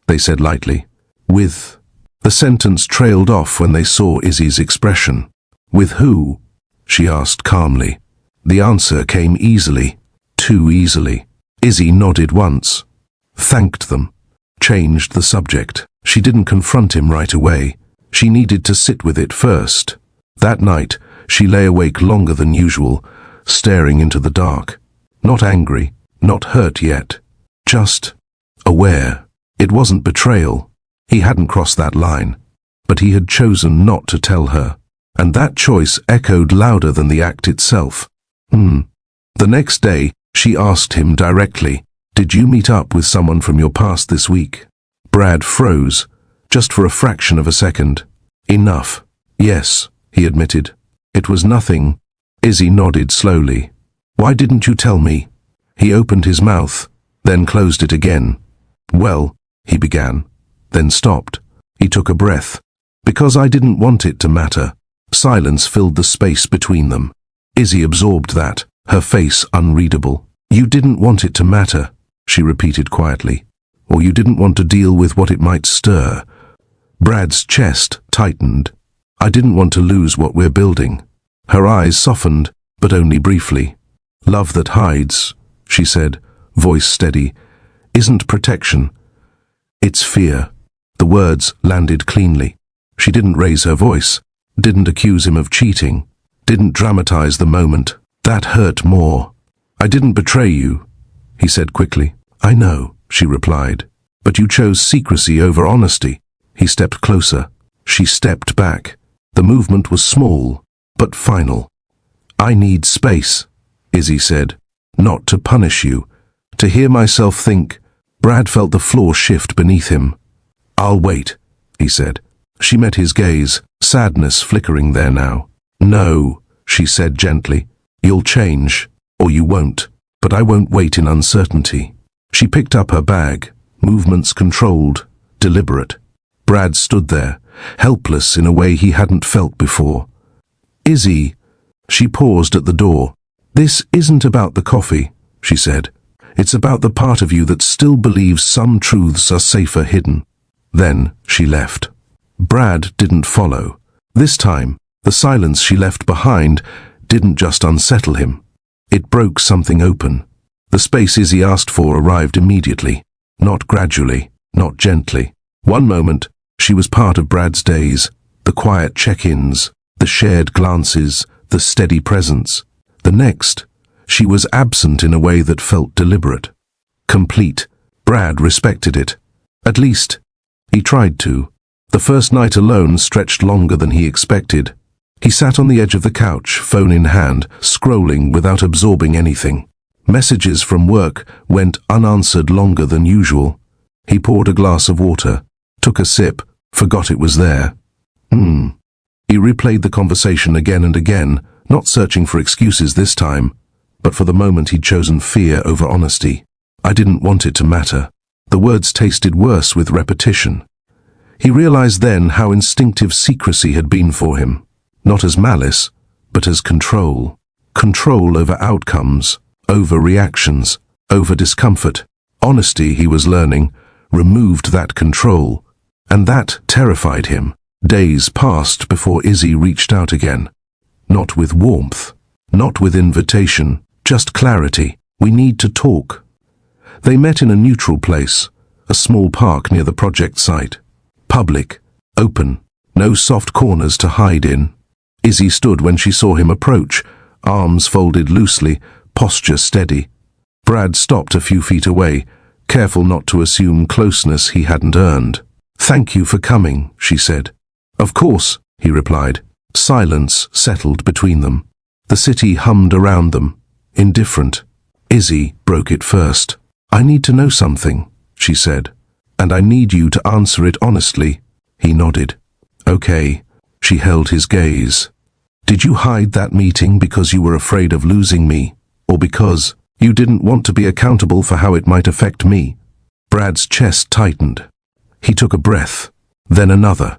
they said lightly. "With..." The sentence trailed off when they saw Izzy's expression. "With who?" she asked calmly. The answer came easily. Too easily. Izzy nodded once. Thanked them. Changed the subject. She didn't confront him right away. She needed to sit with it first. That night, she lay awake longer than usual, staring into the dark. Not angry, not hurt yet. Just aware. It wasn't betrayal. He hadn't crossed that line. But he had chosen not to tell her. And that choice echoed louder than the act itself. The next day, she asked him directly, "Did you meet up with someone from your past this week?" Brad froze, just for a fraction of a second. "Enough." "Yes," he admitted. "It was nothing." Izzy nodded slowly. "Why didn't you tell me?" He opened his mouth, then closed it again. "Well," he began, then stopped. He took a breath. "Because I didn't want it to matter." Silence filled the space between them. Izzy absorbed that, her face unreadable. "You didn't want it to matter," she repeated quietly. "Or you didn't want to deal with what it might stir." Brad's chest tightened. "I didn't want to lose what we're building." Her eyes softened, but only briefly. "Love that hides," she said, voice steady, "isn't protection. It's fear." The words landed cleanly. She didn't raise her voice, didn't accuse him of cheating, didn't dramatize the moment. That hurt more. "I didn't betray you," he said quickly. "I know," she replied. "But you chose secrecy over honesty." He stepped closer. She stepped back. The movement was small, but final. "I need space," Izzy said. "Not to punish you. To hear myself think." Brad felt the floor shift beneath him. "I'll wait," he said. She met his gaze, sadness flickering there now. "No," she said gently. "You'll change, or you won't. But I won't wait in uncertainty." She picked up her bag, movements controlled, deliberate. Brad stood there, helpless in a way he hadn't felt before. "Izzy," she paused at the door. "This isn't about the coffee," she said. "It's about the part of you that still believes some truths are safer hidden." Then she left. Brad didn't follow. This time, the silence she left behind didn't just unsettle him. It broke something open. The space Izzy asked for arrived immediately. Not gradually, not gently. One moment, she was part of Brad's days, the quiet check-ins, the shared glances, the steady presence. The next, she was absent in a way that felt deliberate. Complete. Brad respected it. At least, he tried to. The first night alone stretched longer than he expected. He sat on the edge of the couch, phone in hand, scrolling without absorbing anything. Messages from work went unanswered longer than usual. He poured a glass of water, took a sip, forgot it was there. He replayed the conversation again and again, not searching for excuses this time, but for the moment he'd chosen fear over honesty. "I didn't want it to matter." The words tasted worse with repetition. He realized then how instinctive secrecy had been for him. Not as malice, but as control. Control over outcomes, over reactions, over discomfort. Honesty, he was learning, removed that control, and that terrified him. Days passed before Izzy reached out again. Not with warmth, not with invitation, just clarity. "We need to talk." They met in a neutral place, a small park near the project site. Public, open, no soft corners to hide in. Izzy stood when she saw him approach, arms folded loosely, posture steady. Brad stopped a few feet away, careful not to assume closeness he hadn't earned. "Thank you for coming," she said. "Of course," he replied. Silence settled between them. The city hummed around them, indifferent. Izzy broke it first. "I need to know something," she said. "And I need you to answer it honestly." He nodded. "Okay." She held his gaze. "Did you hide that meeting because you were afraid of losing me, or because you didn't want to be accountable for how it might affect me?" Brad's chest tightened. He took a breath. then another.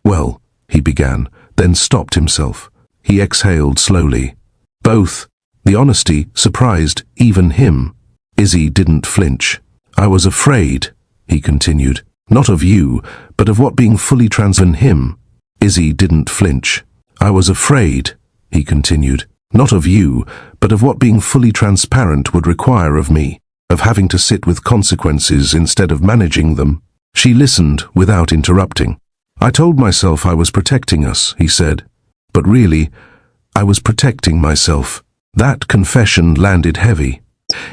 Well, he began, then stopped himself. He exhaled slowly. Both. The honesty surprised even him. Izzy didn't flinch. I was afraid, he continued, not of you, but of what being fully transparent him. Izzy didn't flinch. I was afraid, he continued, not of you, but of what being fully transparent would require of me, of having to sit with consequences instead of managing them. She listened without interrupting. I told myself I was protecting us, he said, but really, I was protecting myself. That confession landed heavy.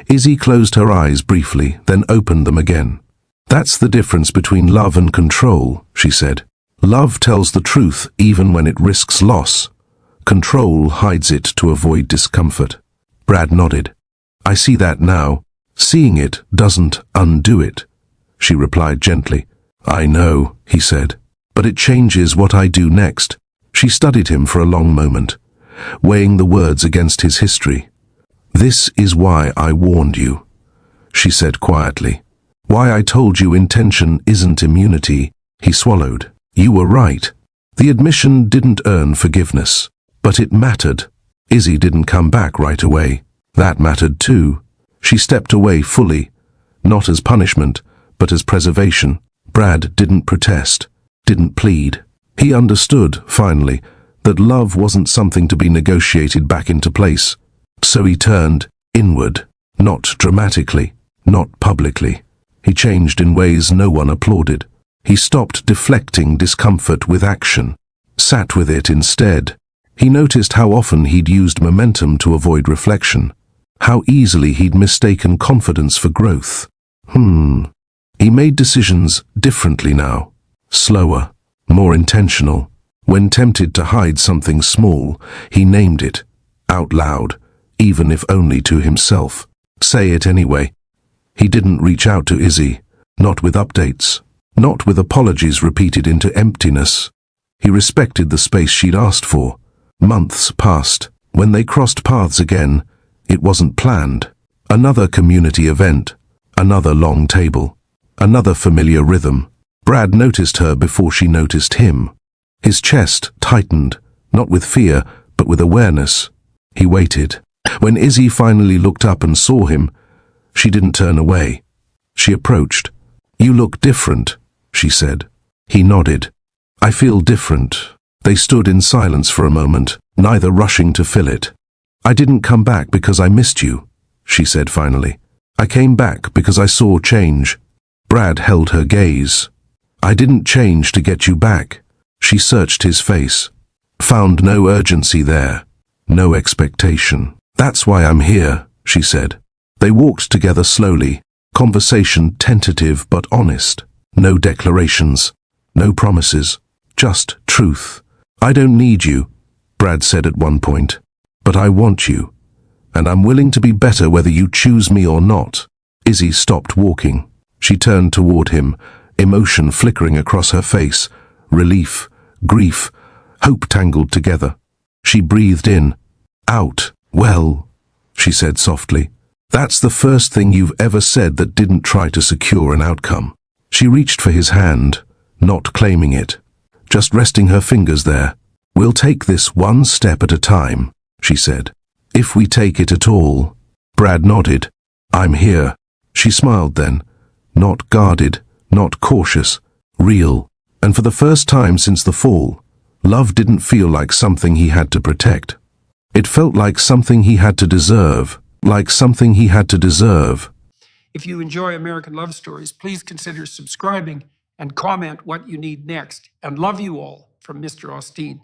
Izzy closed her eyes briefly, then opened them again. That's the difference between love and control, she said. Love tells the truth even when it risks loss. Control hides it to avoid discomfort. Brad nodded. I see that now. Seeing it doesn't undo it, she replied gently. I know, he said, but it changes what I do next. She studied him for a long moment, weighing the words against his history. This is why I warned you, she said quietly. Why I told you intention isn't immunity. He swallowed. You were right. The admission didn't earn forgiveness, but it mattered. Izzy didn't come back right away. That mattered too. She stepped away fully, not as punishment, but as preservation. Brad didn't protest, didn't plead. He understood, finally, that love wasn't something to be negotiated back into place. So he turned inward, not dramatically, not publicly. He changed in ways no one applauded. He stopped deflecting discomfort with action, sat with it instead. He noticed how often he'd used momentum to avoid reflection, how easily he'd mistaken confidence for growth. He made decisions differently now, slower, more intentional. When tempted to hide something small, he named it, out loud, even if only to himself. Say it anyway. He didn't reach out to Izzy, not with updates, not with apologies repeated into emptiness. He respected the space she'd asked for. Months passed. When they crossed paths again, it wasn't planned. Another community event, another long table, another familiar rhythm. Brad noticed her before she noticed him. His chest tightened, not with fear, but with awareness. He waited. When Izzy finally looked up and saw him, she didn't turn away. She approached. You look different, she said. He nodded. I feel different. They stood in silence for a moment, neither rushing to fill it. I didn't come back because I missed you, she said finally. I came back because I saw change. Brad held her gaze. I didn't change to get you back. She searched his face, found no urgency there, no expectation. That's why I'm here, she said. They walked together slowly, conversation tentative but honest. No declarations, no promises, just truth. I don't need you, Brad said at one point, but I want you, and I'm willing to be better whether you choose me or not. Izzy stopped walking. She turned toward him, emotion flickering across her face, relief, grief, hope tangled together. She breathed in, out. Well, she said softly, that's the first thing you've ever said that didn't try to secure an outcome. She reached for his hand, not claiming it, just resting her fingers there. We'll take this one step at a time, she said. If we take it at all. Brad nodded. I'm here. She smiled then, not guarded, not cautious, real. And for the first time since the fall, love didn't feel like something he had to protect. It felt like something he had to deserve, like something he had to deserve. If you enjoy American Love Stories, please consider subscribing and comment what you need next. And love you all from Mr. Austin.